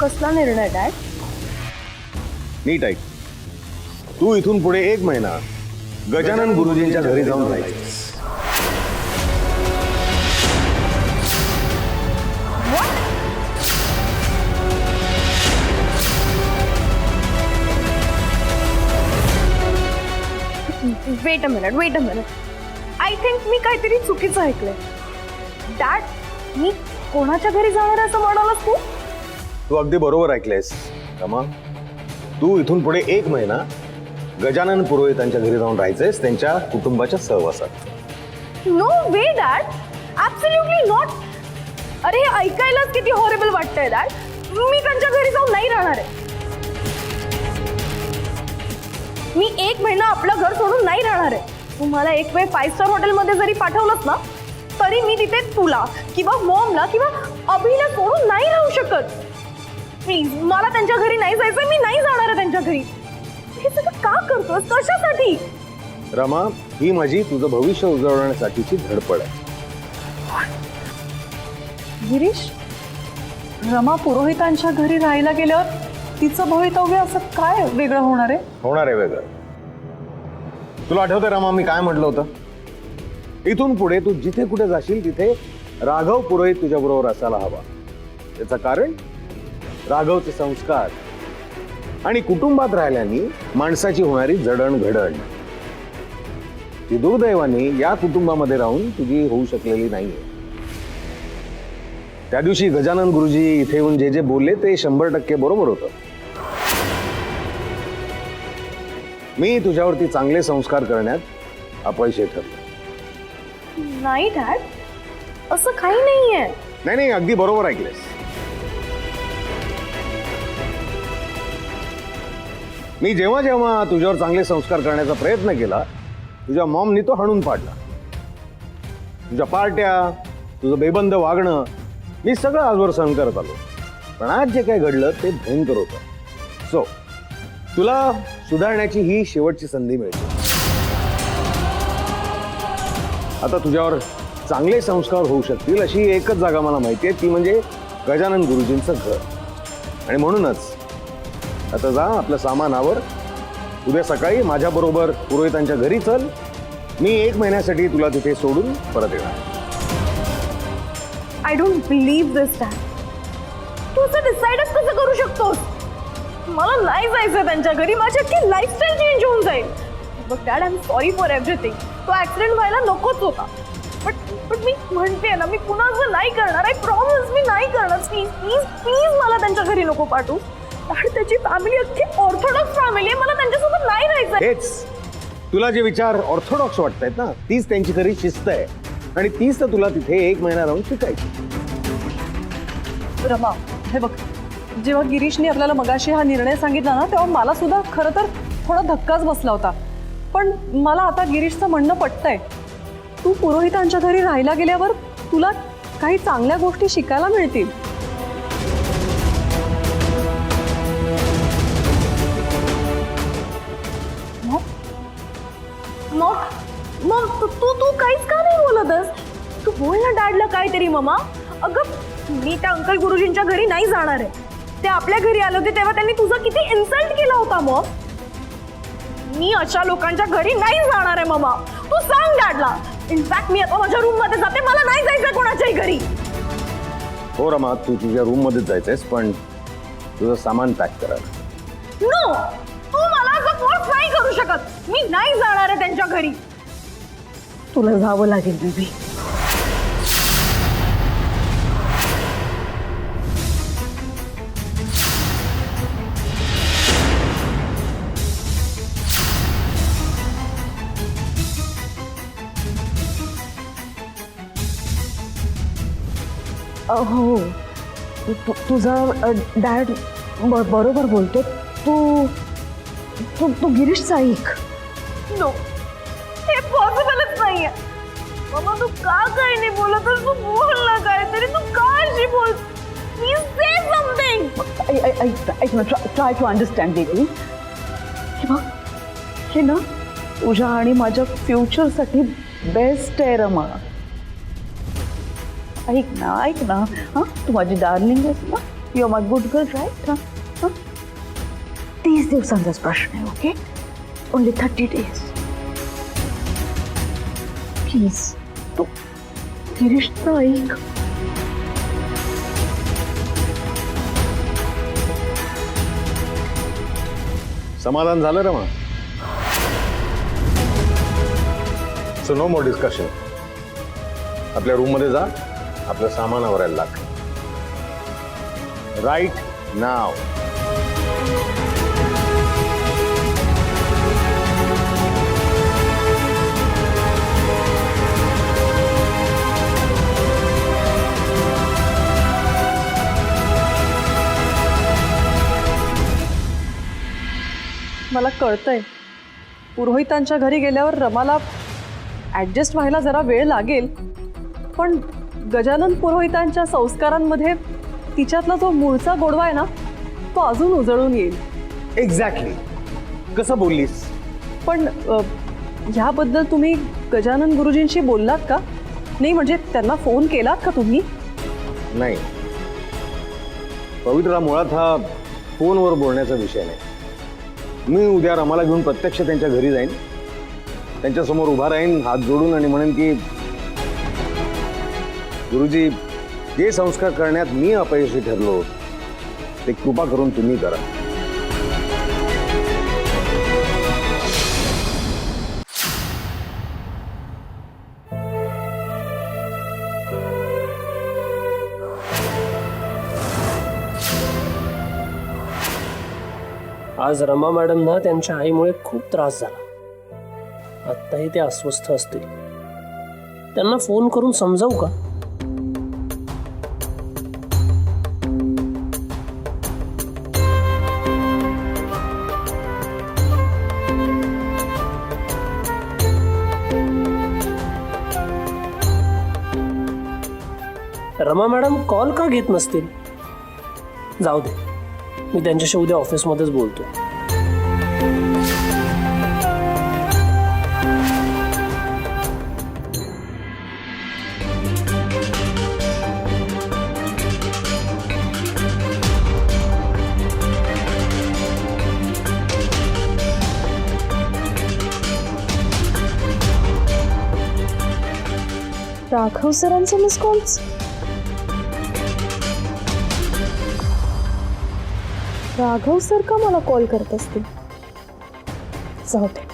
कसला निर्णय डॅड? नीट ऐक, तू इथून पुढे 1 महिना गजानन गुरुजींच्या घरी जाऊन राहायचंस. Wait a minute. I think मी काहीतरी चुकीचं ऐकलंय. डॅड, मी कोणाच्या घरी जाणार असं म्हणालास तू? तू अगदी बरोबर ऐकलेस रमा. तू इथून पुढे 1 महिना गजानन पुरोहितांच्या घरी जाऊन राहायचंयस, त्यांच्या कुटुंबाच्या सहवासात. No way dad, absolutely not. अरे हे ऐकायलाच किती हॉरेबल वाटतंय डॅड. मी त्यांच्या घरी जाऊन नाही राहणार आहे. मी 1 महिना आपलं घर सोडून नाही राहणार आहे. तुम्हाला एक वेळ 5 स्टार हॉटेलमध्ये जरी पाठवलंच ना, तरी मी तिथे तुला किंवा मॉमला किंवा अभिला सोडून नाही राहू शकत. प्लीज, मला त्यांच्या घरी नाही जायचं. मी नाही जाणार आहे त्यांच्या घरी. हे सगळं का करतोस? कशासाठी? रमा, ही माझी तुझं भविष्य उजळवण्यासाठीची धडपड आहे. गिरीश, रमा पुरोहितांच्या घरी राहायला गेल्यावर तिचं भवितव्य असं काय वेगळं होणार आहे? होणार आहे वेगळं. तुला आठवतंय रमा, मी काय म्हटलं होतं? इथून पुढे तू जिथे कुठे जाशील तिथे राघव पुरोहित तुझ्या बरोबर असायला हवा. त्याचं कारण राघवचे संस्कार आणि कुटुंबात राहिल्याने माणसाची होणारी जडणघडण ती दुर्दैवाने या कुटुंबामध्ये राहून तुझी होऊ शकलेली नाहीये. त्या दिवशी गजानन गुरुजी इथे येऊन जे जे बोलले ते 100% बरोबर होतं. मी तुझ्यावरती चांगले संस्कार करण्यात अपयशी ठरलो. नाही डॅड, असं काही नाहीये. नाही, अगदी बरोबर ऐकलेस. मी जेव्हा जेव्हा तुझ्यावर चांगले संस्कार करण्याचा प्रयत्न केला, तुझ्या मॉमनी तो हाणून पाडला. तुझ्या पार्ट्या, तुझं बेबंद वागणं, मी सगळं आजवर सहन करत आलो. पण आज जे काय घडलं ते भयंकर होतं. सो तुला सुधारण्याची ही शेवटची संधी मिळते. आता तुझ्यावर चांगले संस्कार होऊ शकतील अशी एकच जागा मला माहिती आहे, ती म्हणजे गजानन गुरुजींचं घर. आणि म्हणूनच आता जा, आपलं सामान आवर. उद्या सकाळी माझ्याबरोबर पुरोहितांच्या घरी चल. मी 1 महिन्यासाठी तुला तिथे सोडून परत येणार. I don't believe this dad. तू असं डिसाईडच कसं करू शकतोस? मला नाही जायचं त्यांच्या घरी. माझी अख्खी लाईफस्टाईल चेंज होऊन जाईल. But dad, I am sorry for everything. तो ऍक्सिडेंट व्हायला नकोच होता. पण मी म्हणते ना, मी पुन्हा असं नाही करणार. आय प्रॉमिस, मी नाही करणार. प्लीज प्लीज प्लीज मला त्यांच्या घरी नको पाठवू. आणि त्याची फॅमिली अख्खी ऑर्थोडॉक्स फॅमिली आहे. मला त्यांच्यासोबत नाही राहायचं. हेच तुला जे विचार ऑर्थोडॉक्स वाटतायत ना, तीच त्यांची खरी शिस्त आहे. आणि तीच तर तुला तिथे 1 महिना राहून शिकायची. रमा, हे बघ, जेव्हा गिरीशने आपल्याला मगाशी हा निर्णय सांगितला ना, तेव्हा मला सुद्धा खरं तर थोडा धक्काच बसला होता. पण मला आता गिरीशचं म्हणणं पटतंय. तू पुरोहितांच्या घरी राहायला गेल्यावर तुला काही चांगल्या गोष्टी शिकायला मिळतील. मग तू काहीच का नाही बोलतस? तू बोल ना डॅडला काहीतरी. ममा, अगं मी त्या अंकल गुरुजींच्या घरी नाही जाणार आहे. ते आपल्या घरी आले होते तेव्हा त्यांनी तुझा किती इन्सल्ट केला होता. मग मी अशा लोकांच्या घरी नाही जाणार आहे. ममा, तू सांग डॅडला. इनफॅक्ट मी आता माझ्या रूम मध्ये जाते. मला नाही जायचं कोणाच्याही घरी. हो रमा, तू तुझ्या रूम मध्येच जायचंयस, पण तुझं सामान पॅक करा. नो, तू मला असं फोर्स नाही करू शकत. मी नाही जाणार आहे त्यांच्या घरी. तुला जावं लागेल बेबी. हो, तुझा डॅड बरोबर बोलतो. तू तू तू गिरीशचा ऐक. नो, हे पॉसिबलच नाहीये. मम्मा तू का काही नाही बोलत? तू बोल ना काहीतरी. तू का अशी बोल? Please say something. ऐक ना, ट्राय टू अंडरस्टँड बेबी. हे बघ, हे ना तुझ्या आणि माझ्या फ्युचरसाठी बेस्ट आहे रमा. ऐक ना हां, तू माझी डार्लिंग आहेस ना. You are my good girl, right? हां, 30 दिवसांचाच प्रश्न आहे. Okay, only 30 days. प्लीज तू गिरीशचं ऐक. समाधान झालं Rama? So no more discussion. आपल्या रूम मध्ये जा, आपलं सामान आवरायला लाग. Right now. मला कळतंय पुरोहितांच्या घरी गेल्यावर रमाला ॲडजस्ट व्हायला जरा वेळ लागेल, पण गजानन पुरोहितांच्या संस्कारांमध्ये तिच्यातला जो मूळचा गोडवा आहे ना, तो अजून उजळून येईल. एक्झॅक्टली. कसं बोललीस? पण ह्याबद्दल तुम्ही गजानन गुरुजींशी बोललात का? नाही म्हणजे त्यांना फोन केलात का तुम्ही? नाही, पवित्रा, मुळात हा फोनवर बोलण्याचा विषय नाही. मी उद्या रमाला घेऊन प्रत्यक्ष त्यांच्या घरी जाईन, त्यांच्यासमोर उभा राहीन हात जोडून आणि म्हणेन की गुरुजी, जे संस्कार करण्यात मी अपयशी ठरलो ते कृपा करून तुम्ही करा. आज रमा मॅडमना त्यांच्या आईमुळे खूप त्रास झाला. आत्ताही ते अस्वस्थ असतील. त्यांना फोन करून समजावू का? रमा मॅडम कॉल का घेत नसतील? जाऊ दे, मी त्यांच्याशी उद्या ऑफिसमध्येच बोलतो. राघव सरांचे मिस कॉल्स. राघव सर का मला कॉल करत असतील? जाऊ दे,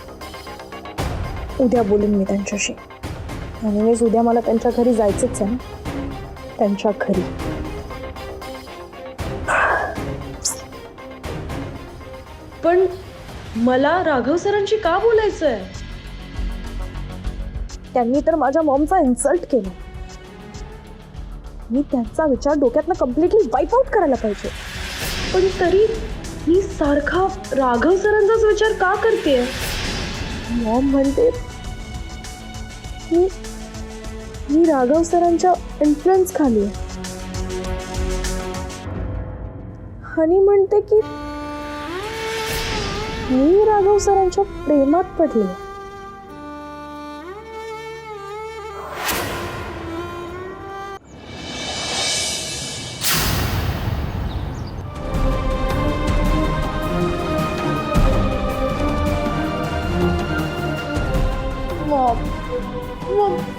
उद्या बोलेन मी त्यांच्याशी. आणि उद्या मला त्यांच्या घरी जायचंच आहे ना. त्यांच्या घरी. पण मला राघव सरांशी का बोलायचं आहे? त्यांनी तर माझ्या मॉमचा इन्सल्ट केला. मी त्यांचा विचार डोक्यातनं कम्प्लिटली वाईप आउट करायला पाहिजे. पण तरी मी सारखा राघव सरांचाच विचार का करते? मॉम म्हणते मी राघव सरांच्या इन्फ्लुएन्स खाली आहे. आणि म्हणते की मी राघव सरांच्या प्रेमात पडले.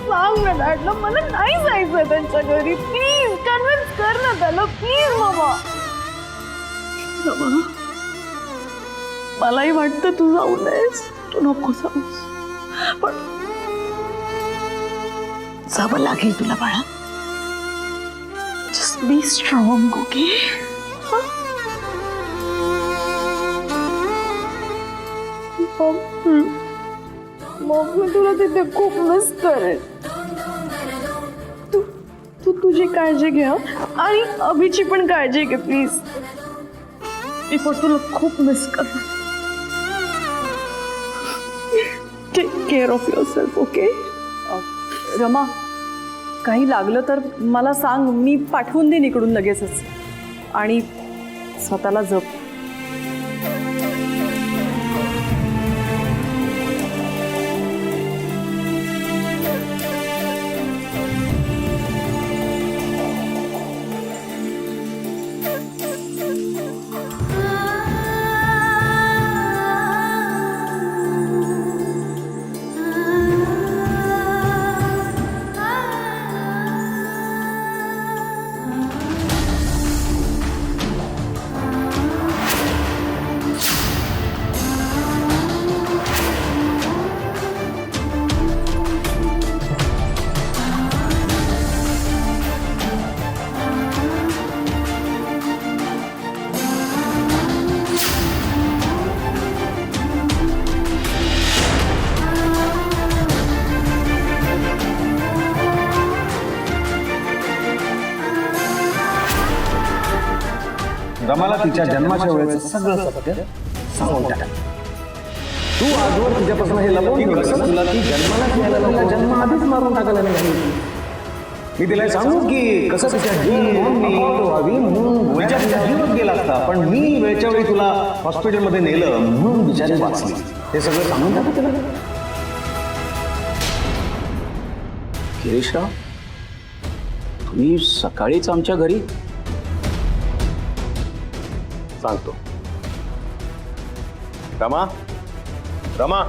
सांग ना डॅडला, मला नाही जायचंय त्यांच्या घरी. प्लीज कन्व्हिन्स कर ना त्याला, प्लीज मामा. मलाही वाटतं तू जाऊ नयेस, तू नको जाऊस, पण जावं लागेल तुला बाळा. Just be strong, okay? मग मी तुला तिथे खूप मिस करेन. तू तुझी काळजी घे हं? आणि अभिची पण काळजी घे प्लीज. मी पण तुला खूप मिस करणार. Take care of yourself, okay? Rama, काही लागलं तर मला सांग, मी पाठवून देईन इकडून लगेचच. आणि स्वतःला जप. रमाला तिच्या जन्माच्या वेळेचं सगळं सत्य सांगून टाक. तू आजवर तिच्यापासून हे लपवून कसं तुला ती जन्माला मिळाला, तिला जन्म आधीच मारून टाकायला नाही. मी तिला सांगू की कसं तिच्या जीवच गेला असता, पण मी वेळच्या वेळी तुला हॉस्पिटलमध्ये नेलं म्हणून बिचारी वाचली. हे सगळं सांगून टाका तिला. गिरीशराव, तुम्ही सकाळीच आमच्या घरी. सांगतो. रमा, रमा,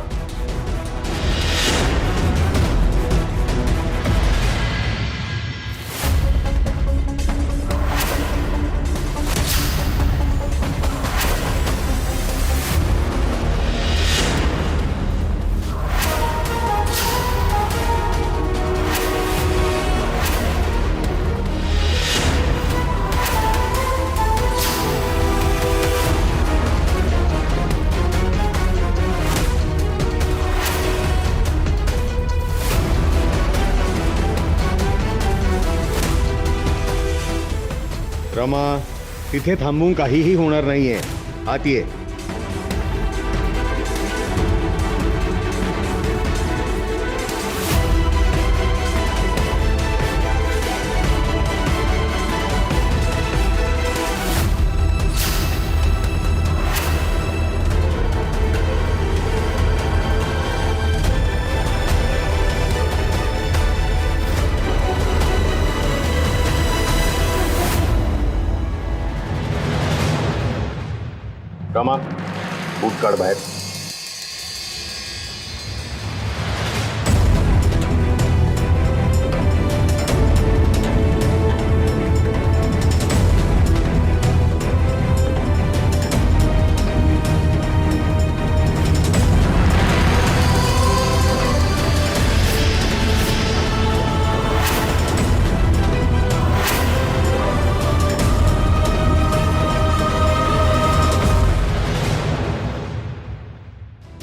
रमा, तिथे थांबून काहीही होणार नाहीये. आत ये. रमा, बूट काढ बाहेर.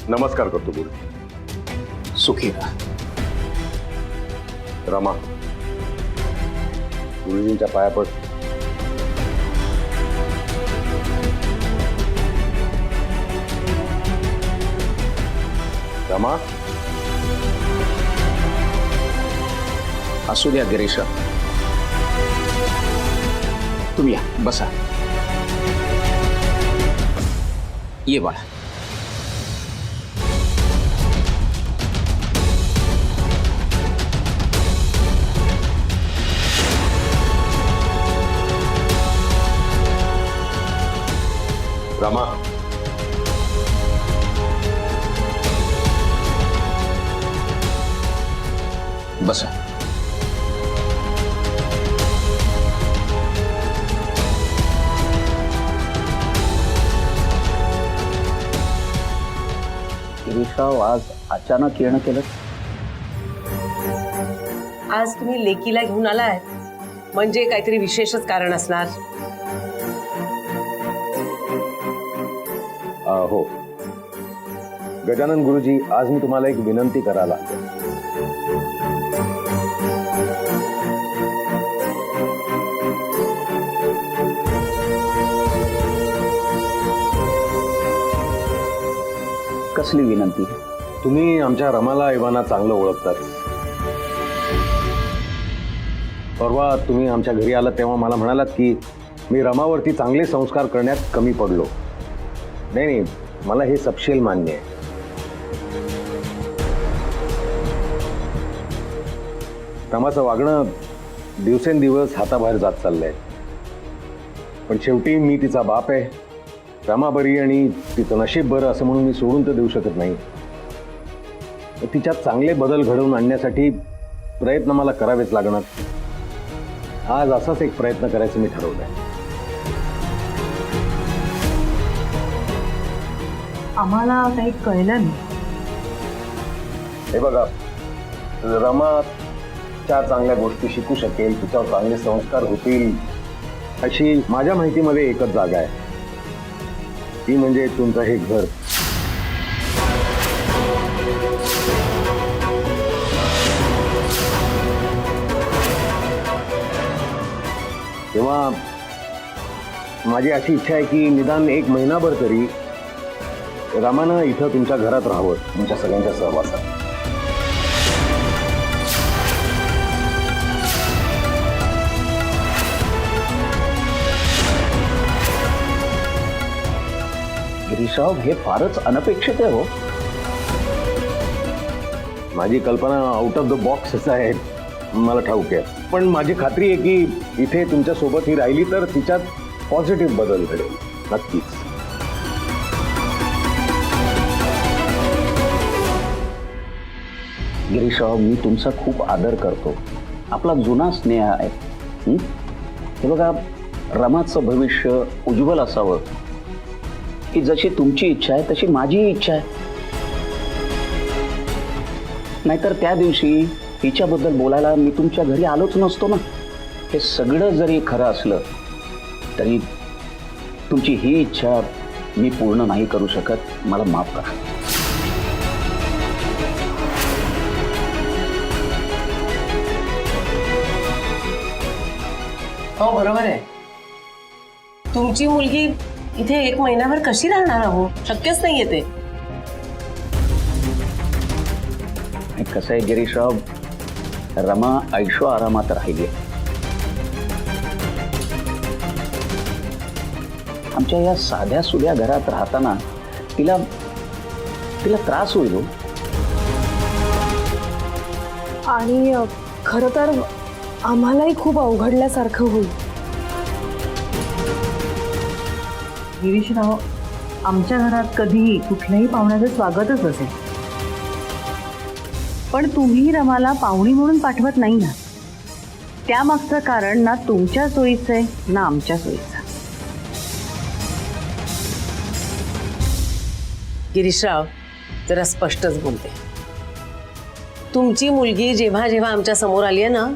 नमस्कार करतो गुरु. सुखी राहा. रमा, गुरुजींच्या पाया पड. रमा, असू द्या गिरीशराव, तुम्ही या, बसा. ये बाळा. रमा, बसा. गिरीशराव आज अचानक येणं केलं? आज तुम्ही लेकीला घेऊन आलाय म्हणजे काहीतरी विशेषच कारण असणार. हो गजानन गुरुजी, आज मी तुम्हाला एक विनंती करायला आलो. कसली विनंती? तुम्ही आमच्या रमाला इवाना चांगलं ओळखताच. परवा तुम्ही आमच्या घरी आलात तेव्हा मला म्हणालात की मी रमावरती चांगले संस्कार करण्यात कमी पडलो. नाही, मला हे सपशेल मान्य आहे. रमाचं वागणं दिवसेंदिवस हाताबाहेर जात चाललंय. पण शेवटी मी तिचा बाप आहे. रमा बरी आणि तिचं नशीब बरं असं म्हणून मी सोडून तर देऊ शकत नाही. तिच्यात चांगले बदल घडवून आणण्यासाठी प्रयत्न मला करावेच लागणार. आज असाच एक प्रयत्न करायचं मी ठरवलंय. आम्हाला काही कळलं नाही. हे बघा, रमा चार चांगल्या गोष्टी शिकू शकेल, तिच्यावर चांगले संस्कार होतील अशी माझ्या माहितीमध्ये एकच जागा आहे. ती म्हणजे तुमचं हे घर. तेव्हा माझी अशी इच्छा आहे की निदान 1 महिनाभर तरी रमानं इथं तुमच्या घरात राहावं, तुमच्या सगळ्यांच्या सहवासात. गिरीशराव, हे फारच अनपेक्षित आहे हो. माझी कल्पना आउट ऑफ द बॉक्सच आहे, मला ठाऊक आहे. पण माझी खात्री आहे की इथे तुमच्या सोबत ही राहिली तर तिच्यात पॉझिटिव्ह बदल घडेल. नक्कीच. गिरीशराव, मी तुमचा खूप आदर करतो. आपला जुना स्नेह आहे. हे बघा, रमाचं भविष्य उज्ज्वल असावं की जशी तुमची इच्छा आहे तशी माझी इच्छा आहे. नाहीतर त्या दिवशी हिच्याबद्दल बोलायला मी तुमच्या घरी आलोच नसतो ना. हे सगळं जरी खरं असलं तरी तुमची ही इच्छा मी पूर्ण नाही करू शकत. मला माफ करा. हो बरोबर आहे. तुमची मुलगी इथे 1 महिनाभर कशी राहणार आहो? शक्यच नाहीये ते. कसं आहे गिरीशराव, रमा ऐशो आरामात राहिली. आमच्या या साध्या सुध्या घरात राहताना तिला त्रास होईल. आणि खरं तर आम्हालाही खूप अवघडल्यासारखं होईल. गिरीशराव, आमच्या घरात कधीही कुठल्याही पाहुण्याचं स्वागतच असेल, पण तुम्ही रमाला पाहुणी म्हणून पाठवत नाही ना. त्यामागचं कारण ना तुमच्या सोयीचं आहे ना आमच्या सोयीचं. गिरीशराव, जरा स्पष्टच बोलते. तुमची मुलगी जेव्हा जेव्हा आमच्या समोर आली आहे ना,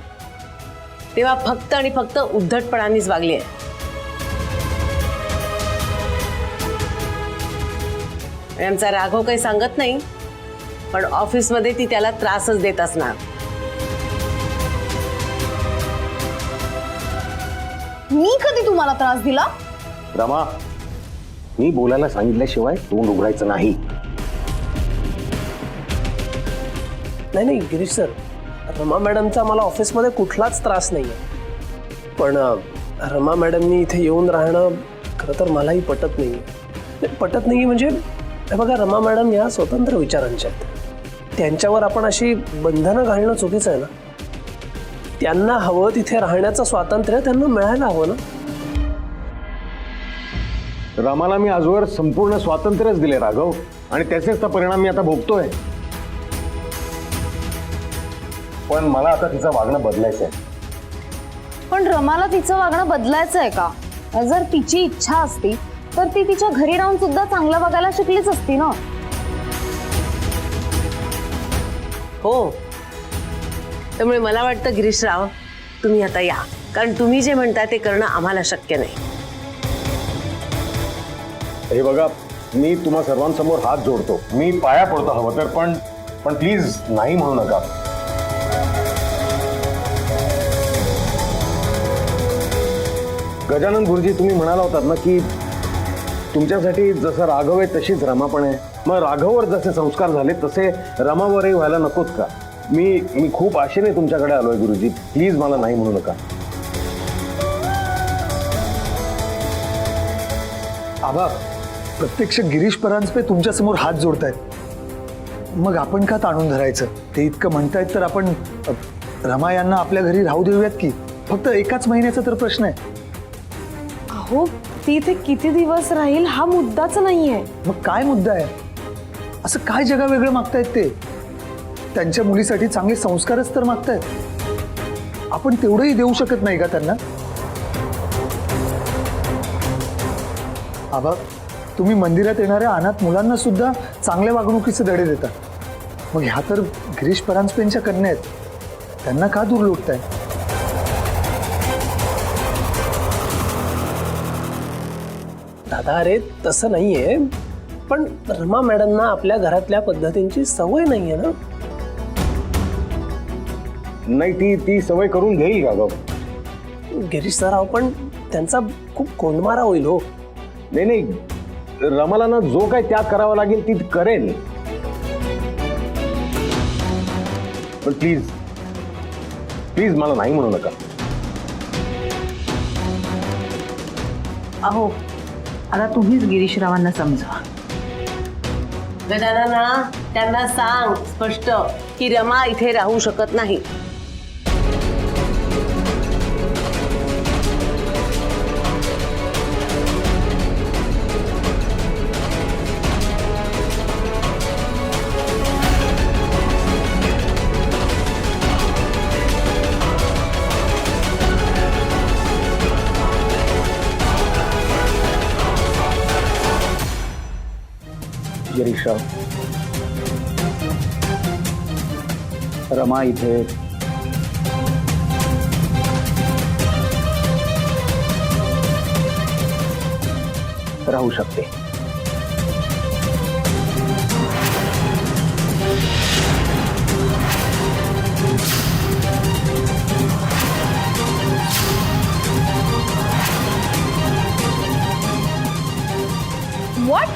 तेव्हा फक्त आणि फक्त उद्धटपणानेच वागली आहे. आणि आमचा राघव काही सांगत नाही, पण ऑफिसमध्ये ती त्याला त्रासच देत असणार. मी कधी तुम्हाला त्रास दिला? रमा, मी बोलायला सांगितल्याशिवाय तोंड उघडायचं नाही. नाही गिरीश सर, रमा मॅडमचा मला ऑफिसमध्ये कुठलाच त्रास नाही आहे. पण रमा मॅडमनी इथे येऊन राहणं खरं तर मलाही पटत नाही. पटत नाही म्हणजे हे बघा, रमा मॅडम या स्वतंत्र विचारांच्या आहेत. त्यांच्यावर आपण अशी बंधनं घालणं चुकीचं आहे ना. त्यांना हवं तिथे राहण्याचं स्वातंत्र्य त्यांना मिळायला हवं ना. रमाला मी आजवर संपूर्ण स्वातंत्र्यच दिले राघव, आणि त्याचेच तर परिणाम मी आता भोगतोय. पण मला आता तिचं वागणं बदलायचं आहे. पण रमाला तिचं वागणं बदलायचं आहे का? जर तिची इच्छा असती तर ती तिच्या घरी राहून सुद्धा चांगलं बघायला शिकलीच असती ना. हो, त्यामुळे मला वाटतं गिरीशराव तुम्ही आता या, कारण तुम्ही जे म्हणताय ते करणं आम्हाला शक्य नाही. हे बघा, मी तुम्हा सर्वांसमोर हात जोडतो, मी पाया पडतो हवं तर, पण प्लीज नाही म्हणू नका. गजानन गुरुजी, तुम्ही म्हणाला होतात ना की तुमच्यासाठी जसं राघव आहे तशीच रमा पण आहे. मग राघववर जसे संस्कार झाले तसे रमावरही व्हायला नकोत का? मी खूप आशेने तुमच्याकडे आलोय गुरुजी, प्लीज मला नाही म्हणू नका. आबा, प्रत्यक्ष गिरीश परांजपे तुमच्या समोर हात जोडतायत, मग आपण का ताणून धरायचं? ते इतकं म्हणतायत तर आपण रमा यांना आपल्या घरी राहू देऊयात की. फक्त एकाच महिन्याचा तर प्रश्न आहे. अहो, ती इथे किती दिवस राहील हा मुद्दाच नाहीये. मग काय मुद्दा आहे? असं काय जगा वेगळं मागतायत ते? त्यांच्या मुलीसाठी चांगले संस्कारच तर मागतायत. आपण तेवढंही देऊ शकत नाही का त्यांना? आबा, तुम्ही मंदिरात येणाऱ्या अनाथ मुलांना सुद्धा चांगल्या वागणुकीचे धडे देता. मग ह्या तर गिरीश परांजपेंच्या कन्या आहेत, त्यांना का दूर लोटताय? दादा, अरे तसं नाहीये, पण रमा मॅडमना आपल्या घरातल्या पद्धतींची सवय नाहीये ना. नाही, ती सवय करून घेईल का ग? गिरीश सराव, पण त्यांचा खूप कोंडमारा होईल हो. नाही, रमाला ना जो काय त्याग करावा लागेल ती करेल, पण प्लीज मला नाही म्हणू नका. अहो, आता तुम्हीच गिरीशरावांना समजा. गजानना, त्यांना सांग स्पष्ट की रमा इथे राहू शकत नाही. गिरीशराव, रमा इथे राहू शकते. व्हॉट?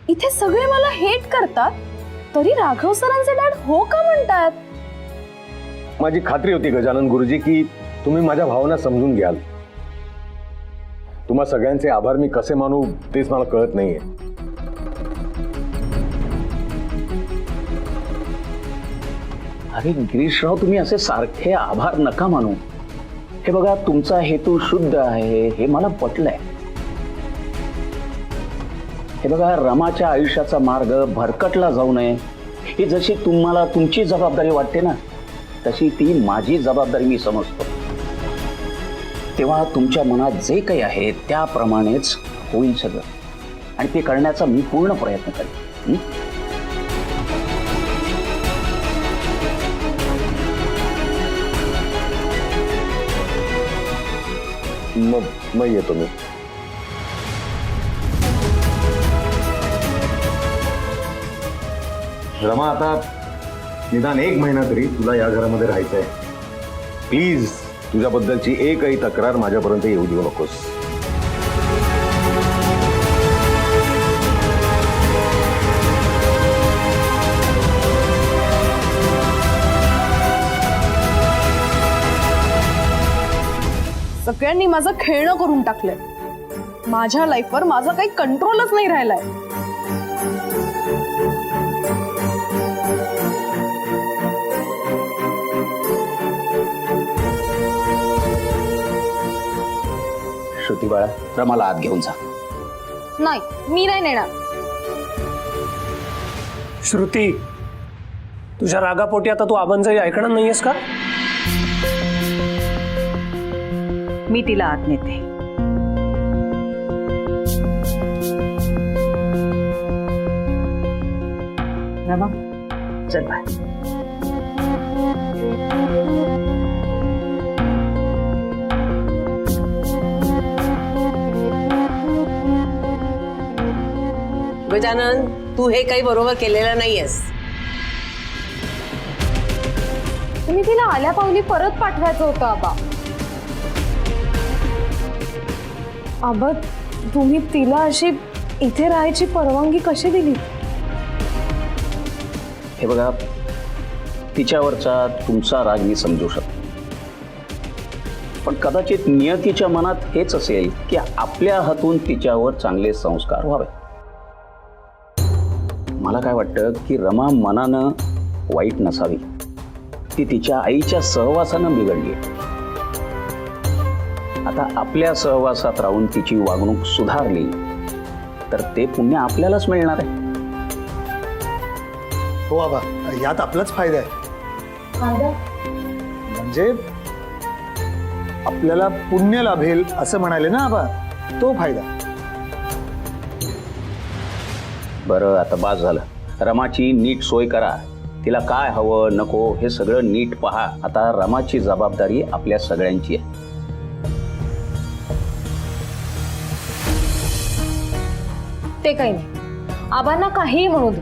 इथे सगळे मला हेट करतात, तरी राघव सरांचे डॅड हो का म्हणतात? माझी खात्री होती गजानन गुरुजी की तुम्ही माझ्या भावना समजून घ्याल. तुम्हा सगळ्यांचे आभार मी कसे मानू तेच मला कळत नाहीये. अरे गिरीशराव, तुम्ही असे सारखे आभार नका मानू. हे बघा, तुमचा हेतू शुद्ध आहे हे मला पटलंय. हे बघा, रमाच्या आयुष्याचा मार्ग भरकटला जाऊ नये ही जशी तुम्हाला तुमची जबाबदारी वाटते ना, तशी ती माझी जबाबदारी मी समजतो. तेव्हा तुमच्या मनात जे काही आहे त्याप्रमाणेच होईल सगळं, आणि ते करण्याचा मी पूर्ण प्रयत्न करेन. मग येतो मी. रमा, आता निदान 1 महिना तरी तुला या घरामध्ये राहायचंय. प्लीज तुझ्याबद्दलची एकही तक्रार माझ्यापर्यंत येऊ देऊ नकोस. सगळ्यांनी माझं खेळणं करून टाकलंय. माझ्या लाईफवर माझा काही कंट्रोलच नाही राहिलाय. श्रुती बाळा, रमाला आत घेऊन जा. नाही, मी नाही नेणार. श्रुती, तुझ्या रागापोटी आता तू आबांचंही ऐकणार नाहीयेस का? मी तिला आत नेते. रमा, चल बाय. गजानन, तू हे काही बरोबर केलेलं नाहीयेस. तुम्ही तिला आल्या पावली परत पाठवायचं होतं आबा. आबा, तुम्ही तिला अशी इथे राहायची परवानगी कशी दिली? हे बघा, तिच्यावरचा तुमचा राग मी समजू शकतो, पण कदाचित नियतीच्या मनात हेच असेल की आपल्या हातून तिच्यावर चांगले संस्कार व्हावे. मला काय वाटतं की रमा मनानं वाईट नसावी, ती तिच्या आईच्या सहवासानं बिघडली. आता आपल्या सहवासात राहून तिची वागणूक सुधारली तर ते पुण्य आपल्यालाच मिळणार आहे. हो आबा, यात आपलाच फायदा आहे. म्हणजे आपल्याला पुण्य लाभेल असं म्हणाले ना आबा, तो फायदा. बरं, आता बास झालं. रमाची नीट सोय करा. तिला काय हवं नको हे सगळं नीट पहा. आता रमाची जबाबदारी आपल्या सगळ्यांची आहे. ते काही नाही, आबांना काहीही म्हणू दे,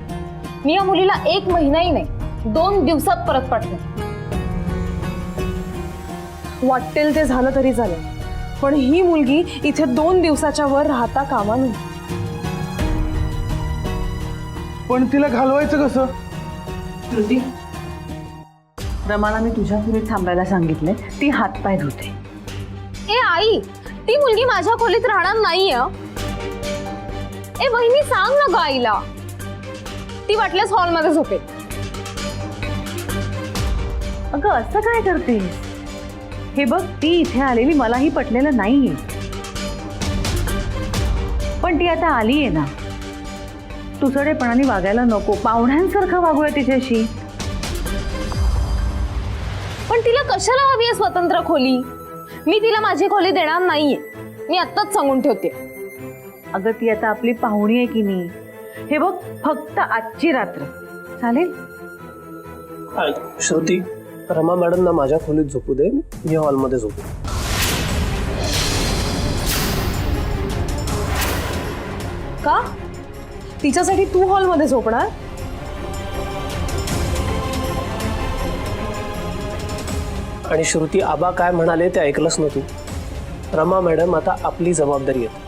मी या मुलीला 1 महिनाही नाही 2 दिवसात परत पाठवेन. वाटेल ते झालं तरी चालेल, पण ही मुलगी इथे 2 दिवसाच्या वर राहता कामा नये. पण तिला घालवायचं कसं? श्रुती, रमाला मी तुझ्या खोलीत थांबायला सांगितले, ती हातपाय धुते. ए आई, ती मुलगी माझ्या खोलीत राहणार नाहीये. ए बहिणी, सांग ना ग आईला, ती वाटल्यास हॉलमध्ये झोपेल. अगं असं काय करतेस? हे बघ, ती इथे आलेली मलाही पटलेलं नाहीये, पण ती आता आलीये ना, तुसडेपणाने वागायला नको, पाहुण्यांसारखं वागूया तिच्याशी. पण तिला कशाला हवी आहे स्वतंत्र खोली? मी तिला माझी खोली देणार नाहीये, मी आत्ताच सांगून ठेवते. अगं ती आता आपली पाहुणी आहे की नाही. हे बघ, फक्त आजची रात्र चालेल. श्रुती, रमा मॅडमना माझ्या खोलीत झोपू दे, मी हॉलमध्ये झोपू. का? तिच्यासाठी तू हॉलमध्ये झोपणार? आणि श्रुती, आबा काय म्हणाले ते ऐकलंच ना तू. रमा मॅडम आता आपली जबाबदारी आहे,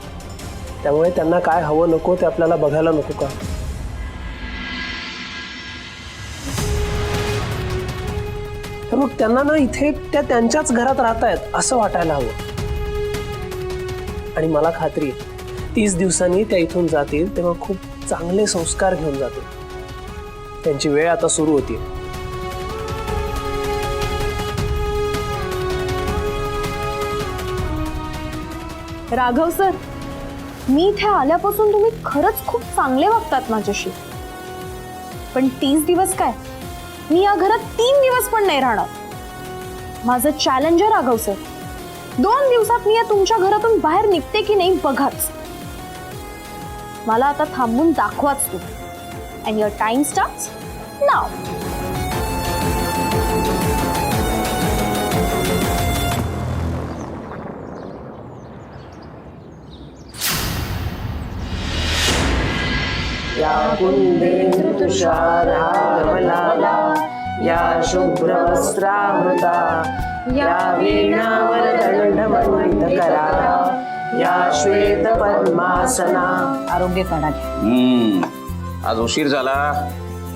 त्यामुळे त्यांना काय हवं नको ते आपल्याला बघायला नको का? तर मग त्यांना ना इथे त्या त्यांच्याच घरात राहतायत असं वाटायला हवं. आणि मला खात्री आहे 30 दिवसांनी त्या इथून जातील तेव्हा खूप चांगले संस्कार घेऊन जातील. त्यांची वेळ आता सुरू होती. राघव सर, मी इथे आल्यापासून तुम्ही खरंच खूप चांगले वागतात माझ्याशी, पण 30 दिवस काय, मी या घरात 3 दिवस पण नाही राहणार. माझं चॅलेंज आहे राघव सर, 2 दिवसात मी या तुमच्या घरातून बाहेर निघते की नाही बघाच. मला आता थांबून दाखवाच तू. And your time starts now. या कुंदेंदु तुषारागमलाला, या शुभ्रवस्त्रामृता, या वीणावरदंडमण्डितकरा, या श्वेत पद्मासना. आरोग्य काढा घ्या. आज उशीर झाला.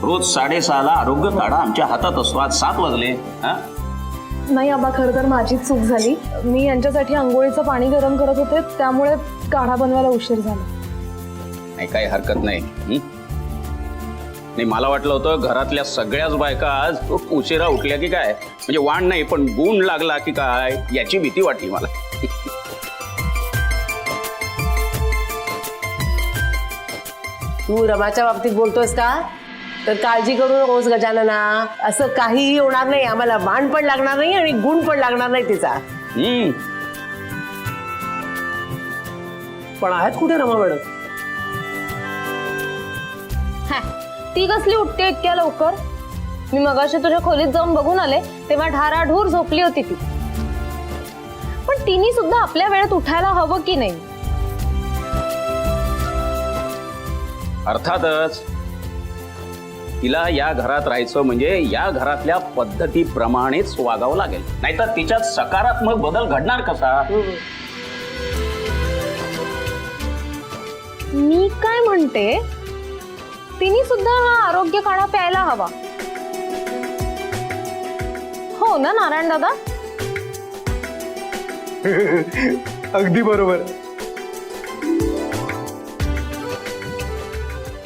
रोज 6:30ला आरोग्य काढा आमच्या हातात असतो. आज 7 वाजले. नाही आबा, खरं तर माझीच चूक झाली. मी यांच्यासाठी आंघोळीचं पाणी गरम करत होते, त्यामुळे काढा बनवायला उशीर झाला. नाही, काही हरकत नाही. नाही, मला वाटलं होतं घरातल्या सगळ्याच बायका आज उशिरा उठल्या की काय, म्हणजे वाण नाही पण गुण लागला की काय याची भीती वाटली मला. तू रमाच्या बाबतीत बोलतोस का? तर काळजी करू नकोस गजानना, असं काहीही होणार नाही. आम्हाला वाण पण लागणार नाही आणि गुण पण लागणार नाही तिचा. पण आहेत कुठे रमा मॅडम? ती कसली उठते इतक्या लवकर? मी मगाशी तुझ्या खोलीत जाऊन बघून आले तेव्हा ढाराढूर झोपली होती ती. पण तिने सुद्धा आपल्या वेळेत उठायला हवं की नाही? अर्थातच तिला या घरात राहायचं म्हणजे या घरातल्या पद्धतीप्रमाणेच वागावं लागेल, नाहीतर तिच्यात सकारात्मक बदल घडणार कसा? मी काय म्हणते, तिने सुद्धा हा आरोग्य काढा प्यायला हवा. हो ना नारायण दादा? अगदी बरोबर.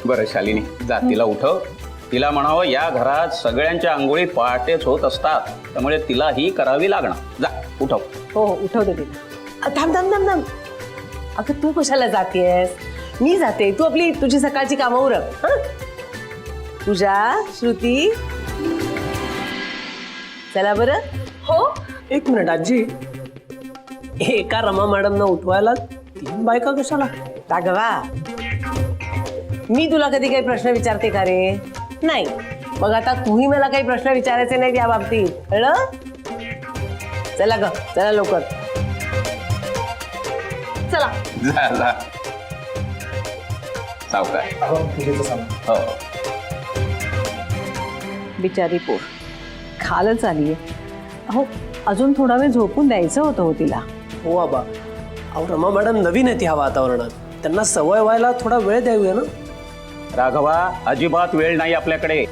बरं शालिनी, जा तिला उठव. तिला म्हणावं या घरात सगळ्यांच्या आंघोळी पहाटेच होत असतात, त्यामुळे तिला ही करावी लागणार. जा उठव. हो हो उठवते तिला. थांब थांब थांब थांब. अगं तू कशाला जातेस? मी जाते, तू आपली तुझी सकाळची कामं उरक. हं? पूजा, श्रुती, चला बरं. हो. एक मिनिट आजी, एका रमा मॅडमना उठवायला 3 बायका कशाला? राघवा, मी तुला कधी काही प्रश्न विचारते का रे? नाही. मग आता तूही मला काही प्रश्न विचारायचे नाहीत या बाबतीत, कळलं? चला ग, चला लवकर. चला. जा जा सावकाश. हो. बिचारी पोर खालच आलीये. अहो अजून थोडा वेळ झोपून द्यायचं होतं हो तिला. हो आबा, अहो रमा मॅडम नवीन आहेत ह्या वातावरणात, त्यांना सवय व्हायला थोडा वेळ द्याऊया ना. राघवा, अजिबात वेळ नाही आपल्याकडे.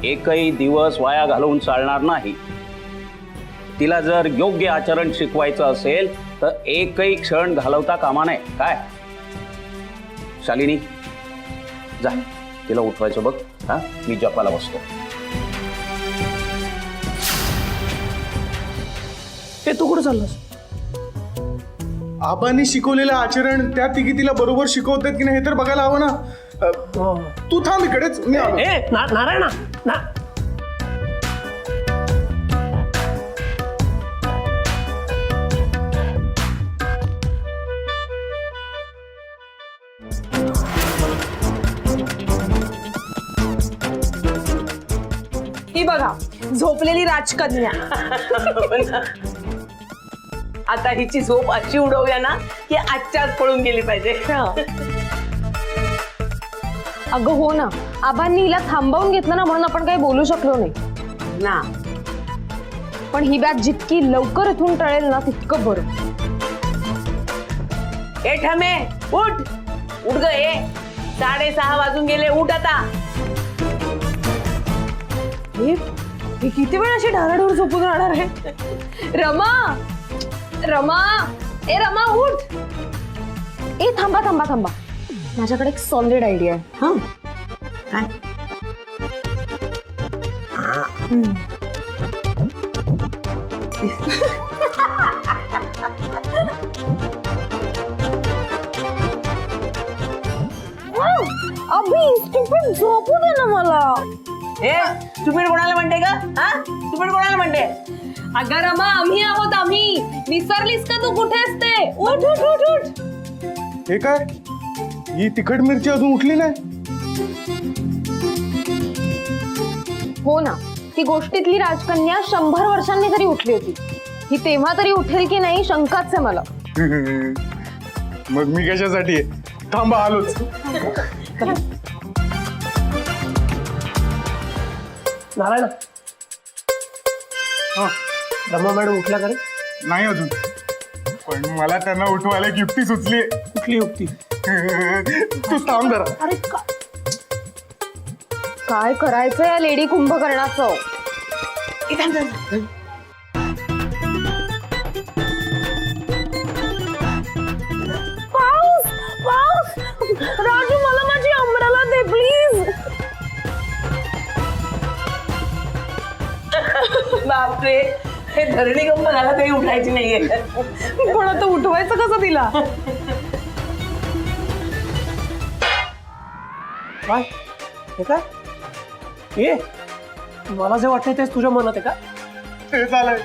एकही दिवस वाया घालवून चालणार नाही. तिला जर योग्य आचरण शिकवायचं असेल तर एकही क्षण घालवता कामा नये. काय शालिनी, जा तिला उठवायचं बघ. हा, मी जपाला बसतो. हे तू कुठं चाललास? आबांनी शिकवलेलं आचरण त्या तिघी तिला बरोबर शिकवतात की नाही हे तर बघायला हवं ना. तू थांब इकडेच, मी आलो. नारायणा ना. ही बघा झोपलेली राजकन्या. आता हिची झोप अशी उडवूया ना की आजच्याच पळून गेली पाहिजे. अगं हो ना, आबांनी हिला थांबवून घेतलं ना, म्हणून आपण काही बोलू शकलो नाही ना. पण ही बॅग जितकी लवकर इथून टळेल ना तितकं बरं. ए ठमे, उठ उठ ग. 6:30 वाजून गेले, उठ आता. हे किती वेळ अशी ढाराढोर झोपून राहणार आहे? रमा, रमा, ए रमा उठ. ए थांबा थांबा थांबा, माझ्याकडे एक सॉलिड आयडिया आहे. हा काय? अभि स्टुपिड झोपू दे ना मला. ए स्टुपिड कोणाला म्हणते का? हा, स्टुपिड कोणाला म्हणते? अगं रमा, आम्ही आहोत आम्ही. विसरलीस का तू कुठे असते? उठ उठ उठ उठ. हे काय, ही तिखट मिरची अजून उठली नाही? हो ना, ती गोष्टीतली राजकन्या 100 वर्षांनी तरी उठली होती. ही तेव्हा तरी उठेल की नाही शंकाच आहे मला. मग मी कशासाठी आहे? थांबा आलोच. नारायण, रमा मॅडम उठल्या का रे? नाही अजून, पण मला त्यांना उठवायला युक्ती सुचली. कुठली युक्ती? तू थांब जरा. अरे काय करायचं या लेडी कुंभकर्णाचं? पाऊस पाऊस, राजू मला माझी अंब्रेला दे प्लीज. बापरे, हे धरणी गप्प झाला तरी उठायची नाहीये. पण आता उठवायचं कसं तिला? काय हे काय? ये मला जे वाटतंय तेच तुझ्या मनात आहे का? ते चालय.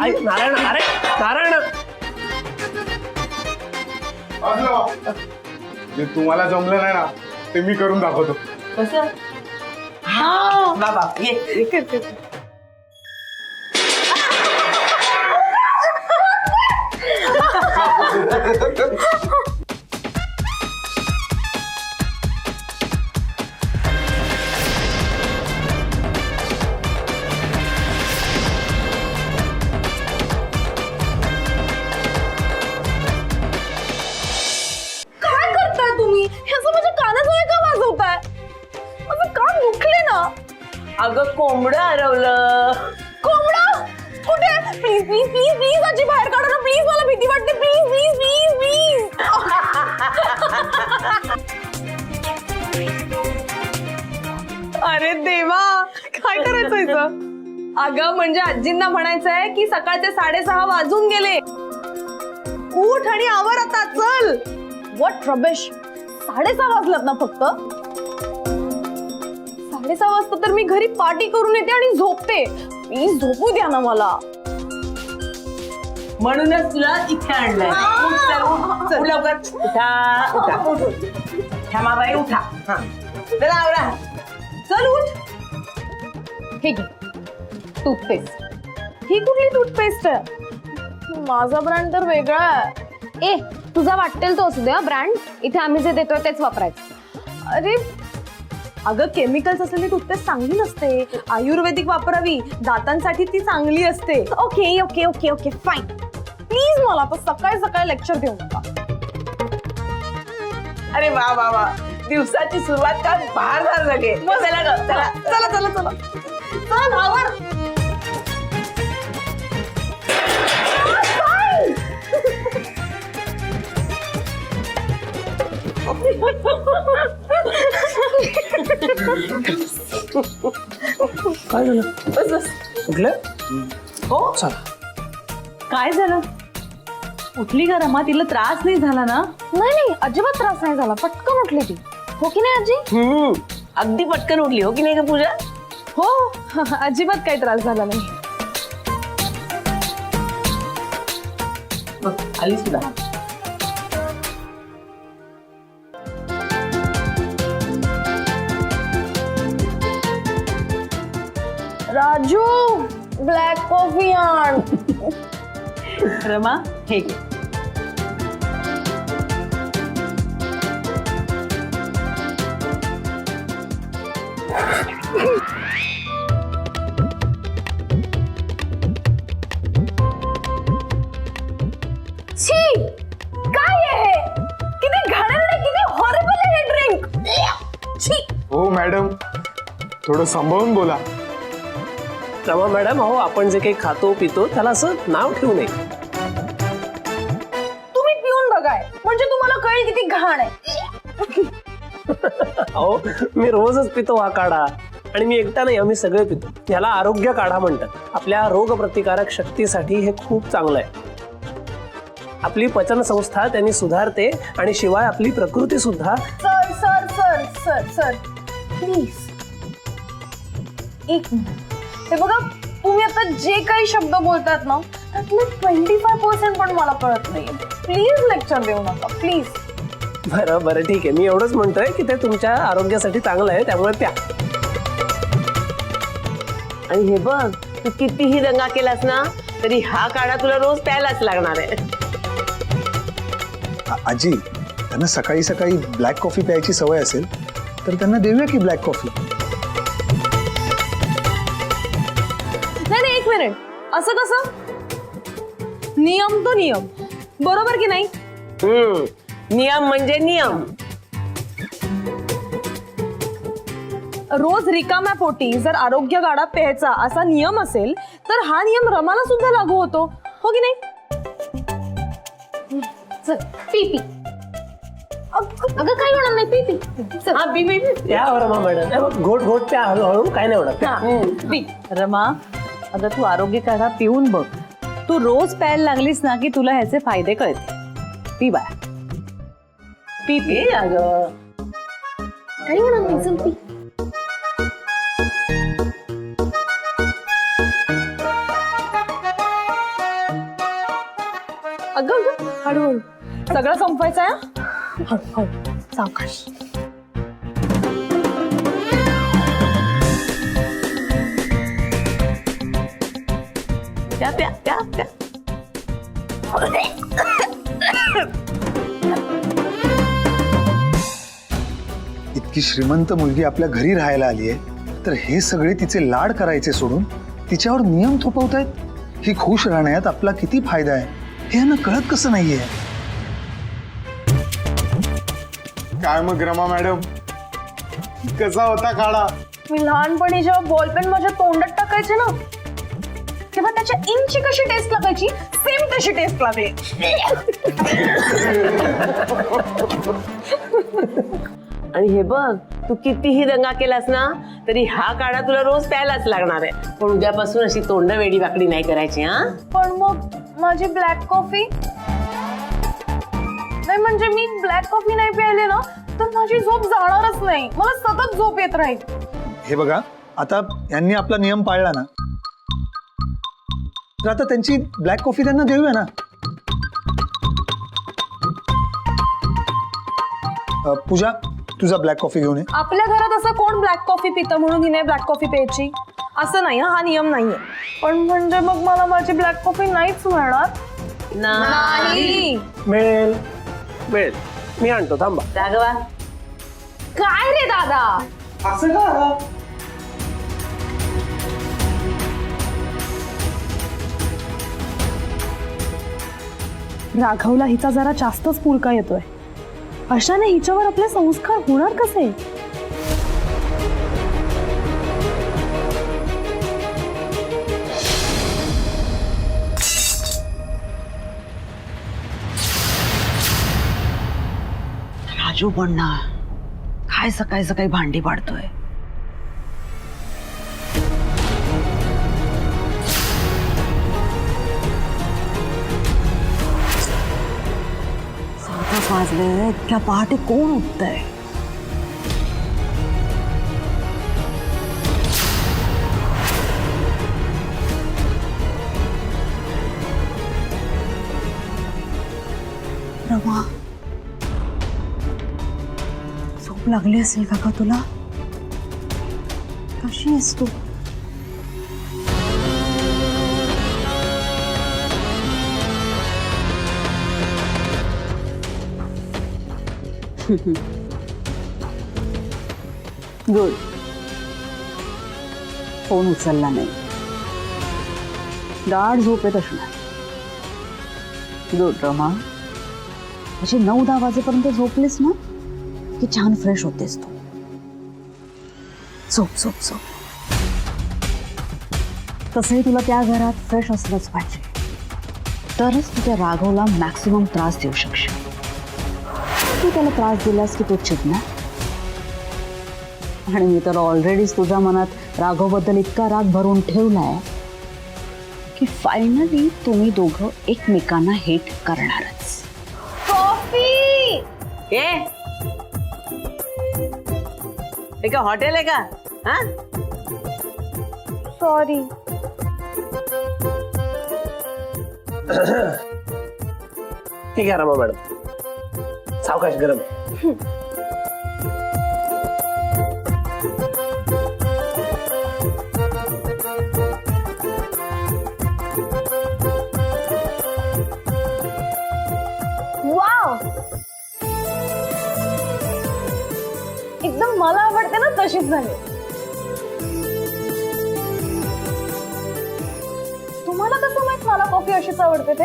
ऐक नारायण, अरे नारायण, जे तुम्हाला जमलं नाही ना ते मी करून दाखवतो. कसं? हा बाबा ये करते. प्लीज प्लीज प्लीज प्लीज आजी बाहेर काढा ना प्लीज मला भीती वाटते प्लीज प्लीज प्लीज प्लीज अरे देवा काय करायचं इथं? अगं म्हणजे आजींना म्हणायचंय की सकाळचे 6:30 वाजून गेले. उठ आणि आवर आता चल. व्हॉट रबिश 6:30 वाजलात ना फक्त. 6:30 वाजता तर मी घरी पार्टी करून येते आणि झोपते. प्लीज झोपू द्या ना मला. म्हणूनच तुला इथे आणलंय. उठ, चल, उठ, चल. लवकर उठा उठा क्षमाबाई उठा. हा चला आवरा. चल उठ. हे घे टूथपेस्ट. ही कुठली टूथपेस्ट आहे? माझा ब्रँड तर वेगळा आहे. ए तुझा वाटेल तो असू दे ब्रँड. इथे आम्ही जे देतोय तेच वापरायचं. अरे अगं केमिकल्स असलेली टूथपेस्ट चांगली नसते. आयुर्वेदिक वापरावी. दातांसाठी ती चांगली असते. Okay okay okay okay fine. Please मला आता सकाळी सकाळी लेक्चर देऊ नका. अरे वा वा वा दिवसाची सुरुवात का बाहेर झालं लगे. चला ग चला चला चला चला चल आवर. काय झालं? बस बस. कुठलं? हो चला. काय झालं? उठली का रमा? तिला त्रास नाही झाला ना? नाही अजिबात त्रास नाही झाला. पटकन उठली ती. हो की नाही आजी? अगदी पटकन उठली हो की नाही का पूजा? हो अजिबात काही त्रास झाला नाही. आली सुद्धा. राजू ब्लॅक कॉफी आण. रमा हे घे. छी काय आहे हे? किती घाणेरडे किती हॉरिबल आहे हे ड्रिंक. छी. हो मॅडम थोडं सांभाळून बोला. रमा मॅडम अहो आपण जे काही खातो पितो त्याला असं नाव ठेवू नये. तुम्ही पिऊन बघाय म्हणजे तुम्हाला कळेल किती घाण आहे. अहो मी रोजच पितो हा काढा. आणि मी एकटा नाही आम्ही सगळे पितो. याला आरोग्य काढा म्हणतात. आपल्या रोगप्रतिकारक शक्तीसाठी हे खूप चांगलं आहे. आपली पचन संस्था त्यांनी सुधारते आणि शिवाय आपली प्रकृती सुद्धा. Sir sir sir sir sir please एक मिनिट. हे बघा तुम्ही आता जे काही शब्द बोलतात ना त्यातले 25% पण मला कळत नाही. प्लीज लेक्चर देऊ नका प्लीज. बरं ठीक आहे. मी एवढंच म्हणतोय की ते तुमच्या आरोग्यासाठी चांगलं आहे त्यामुळे प्या. आणि हे बघ तू कितीही दंगा केलास ना तरी हा काढा तुला रोज प्यायलाच लागणार आहे. आजी त्यांना सकाळी सकाळी ब्लॅक कॉफी प्यायची सवय असेल तर त्यांना देऊया की ब्लॅक कॉफी. नाही एक मिनिट. असं कसं? नियम तो नियम बरोबर की नाही? नियम म्हणजे नियम. रोज रिकाम्या पोटी जर आरोग्य गाडा प्यायचा असा नियम असेल तर हा नियम रमाला सुद्धा लागू होतो. हो की नाही? चल पी पी. अगं काही होणार नाही. P P. चल. हा बी बी प्या रमा मॅडम. घोट प्या हळूहळू काय नाही होणार. प्या. पी. रमा अगं तू आरोग्य काढा पिऊन बघ. तू रोज प्यायला लागलीस ना की तुला ह्याचे फायदे कळते. पी बाळा पी पी. अगं काही होणार नाही. चल पी. अगं हळूहळू सगळं संपवायचं आहे. हळूहळू सावकाश. प्या प्या प्या प्या. इतकी श्रीमंत मुलगी आपल्या घरी राहायला आली आहे तर हे सगळे तिचे लाड करायचे सोडून तिच्यावर नियम थोपवतायत. ही खुश राहण्यात आपला किती फायदा आहे हे यांना कळत कसं नाहीये. काय मग रमा मॅडम कसा होता काढा? मी लहानपणी जेव्हा बॉलपेन माझ्या तोंडात टाकायचे ना तेव्हा त्याच्या इंची कशी टेस्ट लागायची सेम तशी टेस्ट लागली. आणि हे बघ, तू कितीही दंगा केलास ना तरी हा काढा तुला रोज प्यायलाच लागणार आहे. पण उद्यापासून अशी तोंड वेडी वाकडी नाही करायची हा. पण मग माझी ब्लॅक कॉफी नाही, म्हणजे मी ब्लॅक कॉफी नाही प्यायले ना तर माझी झोप जाणारच नाही, मला सतत झोप येत राहील. हे बघा, आता यांनी आपला नियम पाळला ना, तर आता त्यांची ब्लॅक कॉफी त्यांना देऊया ना. पूजा, तुझा ब्लॅक कॉफी घेऊन ये. आपल्या घरात असं कोण ब्लॅक कॉफी पितं म्हणून हिने ब्लॅक कॉफी प्यायची असं नाही, हा नियम नाहीये. पण म्हणजे मग मला माझी ब्लॅक कॉफी नाहीच मिळणार. नाही मिळेल मिळेल, मी आणतो, थांबा. राघवा, काय रे दादा, असं का? राघवला हिचा जरा जास्तच पुळका येतोय. अशाने हिच्यावर आपले संस्कार होणार कसे? राजू पण ना काय सकाळी सकाळी भांडी पाडतोय. वाजले, इतक्या पहाटे कोण उठतंय? रमा, झोप लागली असेल का तुला? कशी आहेस तू? गुड. फोन उचलला नाही, गाढ झोपेत असणार. गुड रमा, अशी 9-10 वाजेपर्यंत झोपलीस ना की छान फ्रेश होतेस तू. झोप झोप झोप. तसंही तुला त्या घरात फ्रेश असलंच पाहिजे, तरच तू त्या राघवला मॅक्सिमम त्रास देऊ शकशील. तू त्याला त्रास दिलास की तो चिडणार. आणि मी तर ऑलरेडीच तुझ्या मनात राघवबद्दल इतका राग भरून ठेवलाय की फायनली तुम्ही दोघं एकमेकांना हेट करणारच. कॉफी हे का हॉटेल आहे का? हा, सॉरी. ठीक आहे रमा मॅडम, सावकाश, गरम. वाव, एकदम मला आवडते ना तशीच झाली. तुम्हाला कसं माहित मला कॉफी अशीच आवडते ते?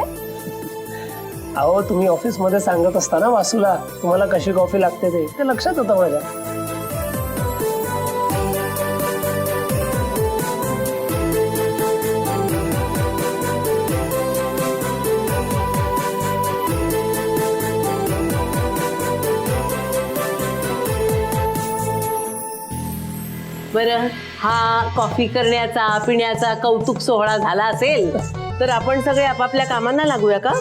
अहो, तुम्ही ऑफिस मध्ये सांगत असता ना वासूला तुम्हाला कशी कॉफी लागते ते लक्षात होतं माझ्या. बरं, हा कॉफी करण्याचा पिण्याचा कौतुक सोहळा झाला असेल तर आपण सगळे आपापल्या कामांना लागूया का?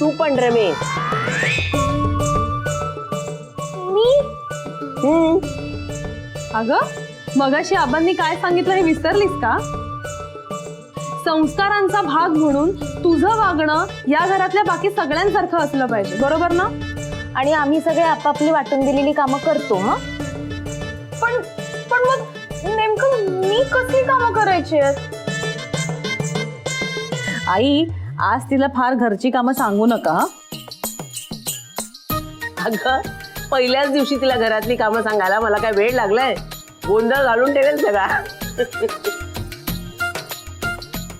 तू पण रमे. मी? अगं, मगाशी आबांनी काय सांगितलं हे विसरलीस का? संस्कारांचा भाग म्हणून तुझं वागणं या घरातल्या बाकी सगळ्यांसारखं असलं पाहिजे, बरोबर ना? आणि आम्ही सगळे आपापली वाटून दिलेली कामं करतो. हा, पण पण मग नेमकं मी कशी कामं करायची आहेत? आई, आज तिला फार घरची कामं सांगू नका. अगं, पहिल्याच दिवशी तिला घरातली कामं सांगायला मला काय वेळ लागलाय? गोंधळ घालून ठेवेल सगळा.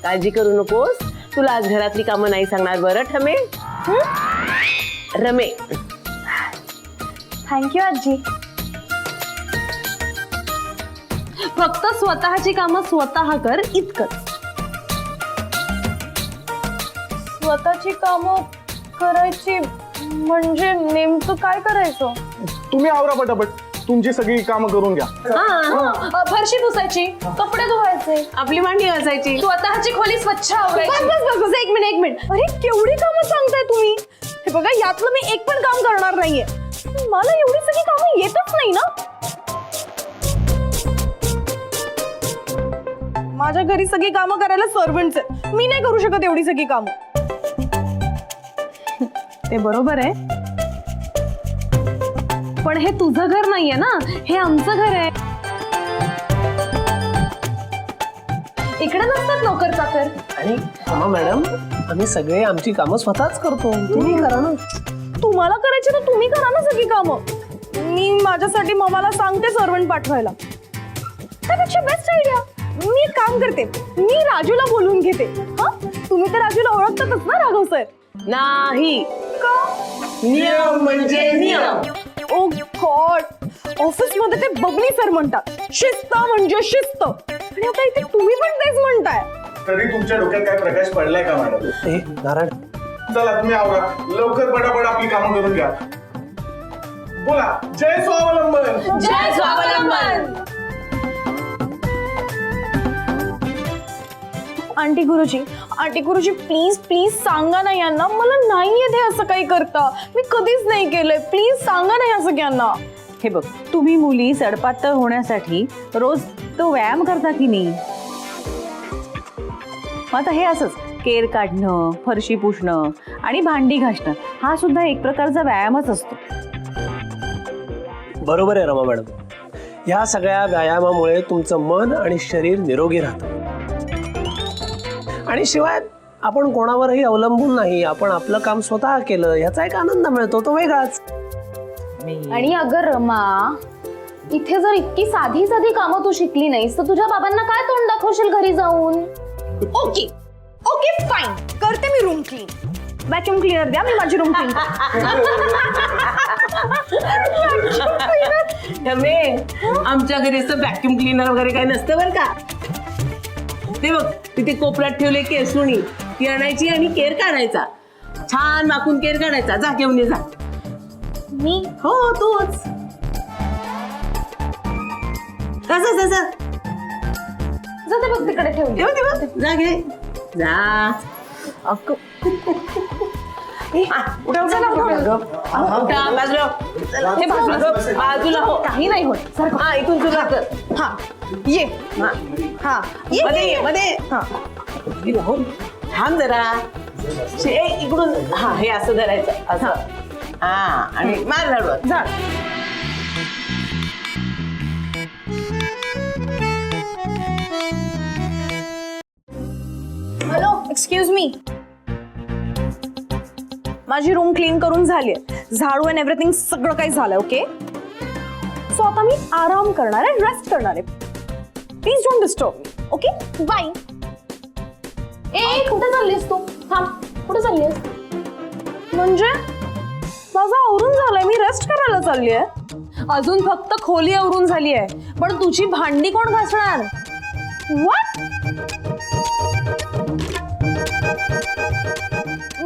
काळजी करू नकोस, तुला आज घरातली कामं नाही सांगणार. बरं ठमे? रमे. थँक्यू आजी. फक्त स्वतःची कामं स्वतः कर इतकंच. स्वतःची कामं करायची म्हणजे नेमकं काय करायचं? तुम्ही आवरा पटापट, तुमची सगळी कामं करून घ्या. फरशी पुसायची, कपडे धुवायचे, आपली मांडी घासायची, स्वतःची खोली स्वच्छ आवरायची. बस एक मिनिट. अरे केवढी कामं सांगताय तुम्ही? हे बघा, यातलं मी एक पण काम करणार नाहीये. मला एवढी सगळी कामं येतच नाही ना. माझ्या घरी सगळी कामं करायला सर्वंट्स आहेत. मी नाही करू शकत एवढी सगळी कामं. ते बरोबर आहे, पण हे तुझं घर नाहीये ना, हे आमचं घर आहे. इकडे नसतात नोकर चाकर. आणि रमा मॅडम, आम्ही सगळे आमची कामं स्वतःच करतो, तुम्ही करा ना. तुम्हाला करायची तर तुम्ही करा ना सगळी कामं. मी माझ्यासाठी मम्माला सांगते सर्वंट पाठवायला. त्यापेक्षा बेस्ट आयडिया, मी एक काम करते, मी राजूला बोलून घेते. हा, तुम्ही तर राजूला ओळखतातच ना राघव सर? नाही. का? नियम म्हणजे नियम. ओ गॉड, ऑफिस मध्ये ते बबली सर म्हणतात शिस्त म्हणजे शिस्त, आणि आता इथे तुम्ही पण तेच म्हणताय. तरी तुमच्या डोक्यात काय प्रकाश पडलाय का मॅडम? ए नारायण, चला तुम्ही आवरा, लवकर पटापट आपली कामं करून घ्या. बोला, जय स्वावलंबन. जय स्वावलंबन. आंटी गुरुजी प्लीज प्लीज सांगा ना यांना, मला नाही येते असं काही करता. मी कधीच नाही केलंय. प्लीज सांगा ना या सगळ्यांना. हे बघ, तुम्ही मुली सडपातळ होण्यासाठी रोज तो व्यायाम करता की नाही? मग आता हे असंच केर काढणं, फरशी पुसणं आणि भांडी घासणं हा सुद्धा एक प्रकारचा व्यायामच असतो. बरोबर आहे रमा मॅडम. या सगळ्या व्यायामामुळे तुमचं मन आणि शरीर निरोगी राहतं. आणि शिवाय आपण कोणावरही अवलंबून नाही, आपण आपलं काम स्वतः केलं याचा एक आनंद मिळतो, तो वेगळाच. आणि अगं रमा, इथे जर इतकी साधी साधी कामं तू शिकली नाहीस तर तुझ्या बाबांना काय तोंड दाखवशील घरी जाऊन? ओके फाईन, करते मी रूम क्लीन. व्हॅक्यूम क्लीनर द्या, मी माझी रूम क्लीन. आमच्या घरी असं व्हॅक्यूम क्लीनर वगैरे काही नसतं बरं का. ते बघ, तिथे कोपऱ्यात ठेवले केसुणी, ती आणायची आणि केर काढायचा, छान माकून केर काढायचा. जा घेऊन ये जा. मी हो तूच. जा जाते बघ तिकडे ठेवली. जा घे जा. बाजूला हो, काही नाही होत. हा इथून सुरुवात कर. हा ये. हा मध्ये हा. थांब जरा. इकडून हा हे असं धरायचं असं. हा आणि मार झाडू. झाड. Hello, excuse me. माझी रूम क्लीन करून झाली आहे, झाडू अँड एव्हरीथिंग सगळं काही झालंय. ओके, सो आता मी आराम करणार आहे, रेस्ट करणार आहे. Please don't disturb me. Okay, bye. ए कुठे चाललीस तू? थांब, कुठे चाललीस? म्हणजे माझं आवरून झालंय, मी रेस्ट करायला चालली आहे. अजून फक्त खोली आवरून झाली आहे, पण तुझी भांडी कोण घासणार? व्हॉट?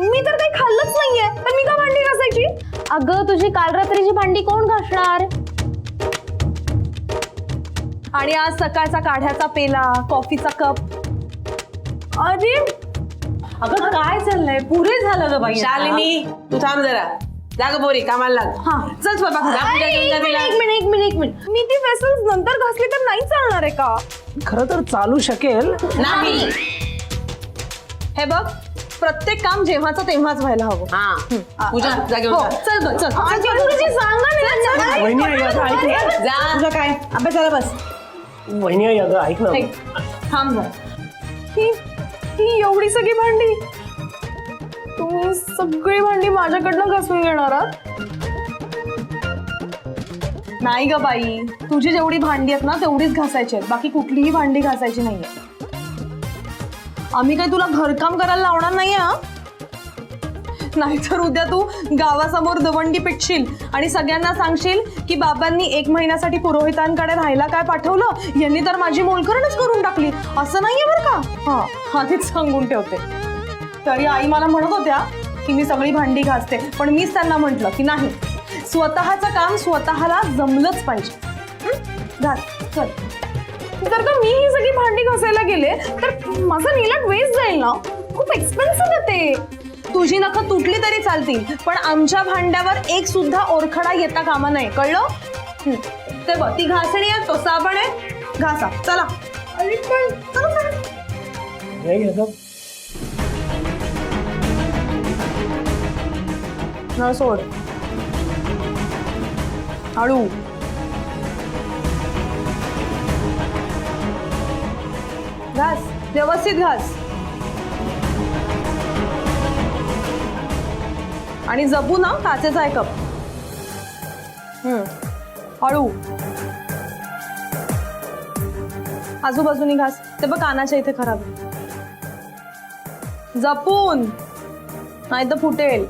मी तर काही खाल्लंच नाहीये, तर मी का भांडी घासायची? अगं तुझी काल रात्रीची भांडी कोण घासणार? आणि आज सकाळचा काढ्याचा पेला, कॉफीचा कप. अरे अगं काय चाललंय? पुरे झालं ग बाई. शालिनी तू थांब जरा. जा ग पोरी, कामाला लाग. हा चल स्वयंपाक. एक मिनिट. मी ती वेसल्स नंतर घासली तर नाही चालणार आहे का? खरं तर चालू शकेल. नाही. हे बघ, प्रत्येक काम जेव्हाचं तेव्हाच व्हायला हवं. हा पूजा जा घेऊन हो, जा. चल ग, चल. सांगा नाही. वहिनी आई, अगं ऐक ना. जा. तुझं काय अभ्यासाला बस. वहिनी आई, अगं ऐक ना. थांब जा. ही एवढी सगळी भांडी तुम्ही सगळी भांडी माझ्याकडनं घासून घेणार आहात? नाही ग बाई, तुझी जेवढी भांडी आहेत ना तेवढीच घासायची आहेत, बाकी कुठलीही भांडी घासायची नाहीये. आम्ही काय तुला घरकाम करायला लावणार नाहीये. नाहीतर उद्या तू गावासमोर दवंडी पिटशील आणि सगळ्यांना सांगशील की बाबांनी 1 महिन्यासाठी पुरोहितांकडे राहायला काय पाठवलं, यांनी तर माझी मोलकरणच करून टाकली. असं नाहीये बरं का. हा आधीच सांगून ठेवते. तरी आई मला म्हणत होत्या की मी सगळी भांडी घासते, पण मीच त्यांना म्हटलं की नाही, स्वतःचं काम स्वतःला जमलंच पाहिजे. घास चल. जर का मी ही सगळी भांडी घासायला गेले तर माझं नीलट वेस्ट जाईल ना. खूप एक्सपेन्सिव्ह आहे ते. तुझी नखं तुटली तरी चालतील, पण आमच्या भांड्यावर एक सुद्धा ओरखडा येता कामा नाही, कळलं? ते बघ, ती घासणी आहे, तो साबण आहे, घासा. चला. अरे पण चला. हे घे गं. नळ सोड. हळू. घास, व्यवस्थित घास. आणि जपू ना, काचेचा आहे कप. हळू. आजूबाजूनी घास. ते बघ कानाच्या इथे खराब. जपून, नाही तर फुटेल.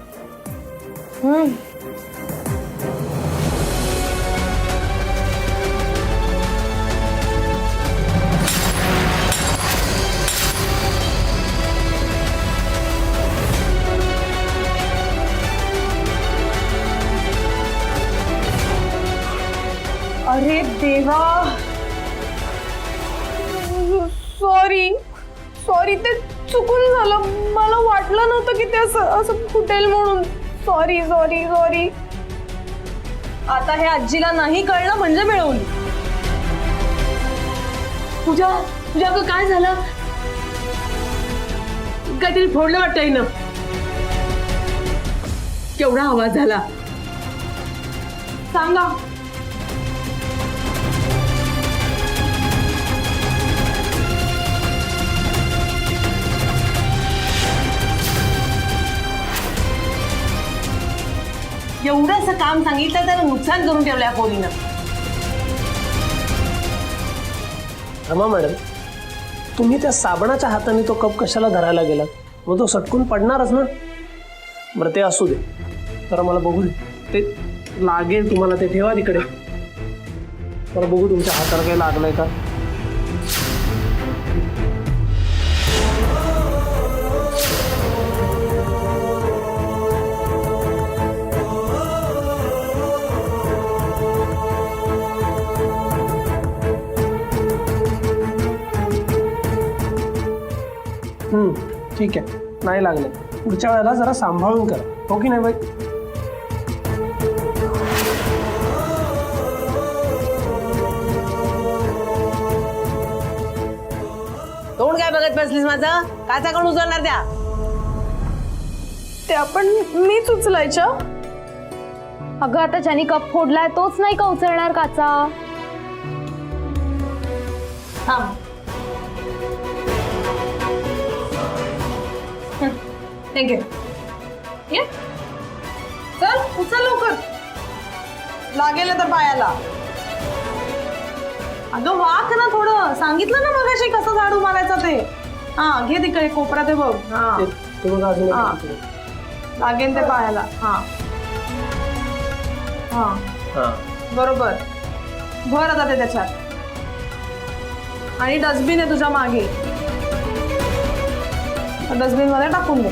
अरे देवा, सॉरी ते चुकून झालं. मला वाटलं नव्हतं की ते असं फुटेल म्हणून. सॉरी. आता हे आजीला नाही कळलं म्हणजे मिळवली. तुझ्या काय झालं? काहीतरी फोडलं वाटतंय ना. केवढा आवाज झाला सांगा. एवढं असं काम सांगितलं तर नुकसान करून ठेवलं या पोरीनं. रमा मॅडम, तुम्ही त्या साबणाच्या हाताने तो कप कशाला धरायला गेलात? मग तो सटकून पडणारच ना. बरं ते असू दे, तर मला बघू दे. ते लागेल तुम्हाला, ते ठेवा तिकडे. मला बघू तुमच्या हाताला काही लागलंय का. ठीक आहे, नाही लागले. पुढच्या वेळेला जरा सांभाळून करा, हो की नाही बाई? तोंड काय बघत बसलीस माझं? काचा कोण उचलणार त्या? त्या पण मीच उचलायच्या. अगं आता ज्याने कप फोडलाय तोच नाही का उचलणार काचा? थांब. थँक्यू. ये चल, उचल लवकर. लागेल तर पायाला. अगं वाक ना थोडं. सांगितलं ना मगाशी कसं झाडू मारायचं ते. हा घे तिकडे कोपरा ते बघ. हा लागेल ते पायाला. हा बरोबर. भर आता ते त्याच्यात. आणि डस्टबिन आहे तुझ्या मागे, डस्टबिन मध्ये टाकून दे.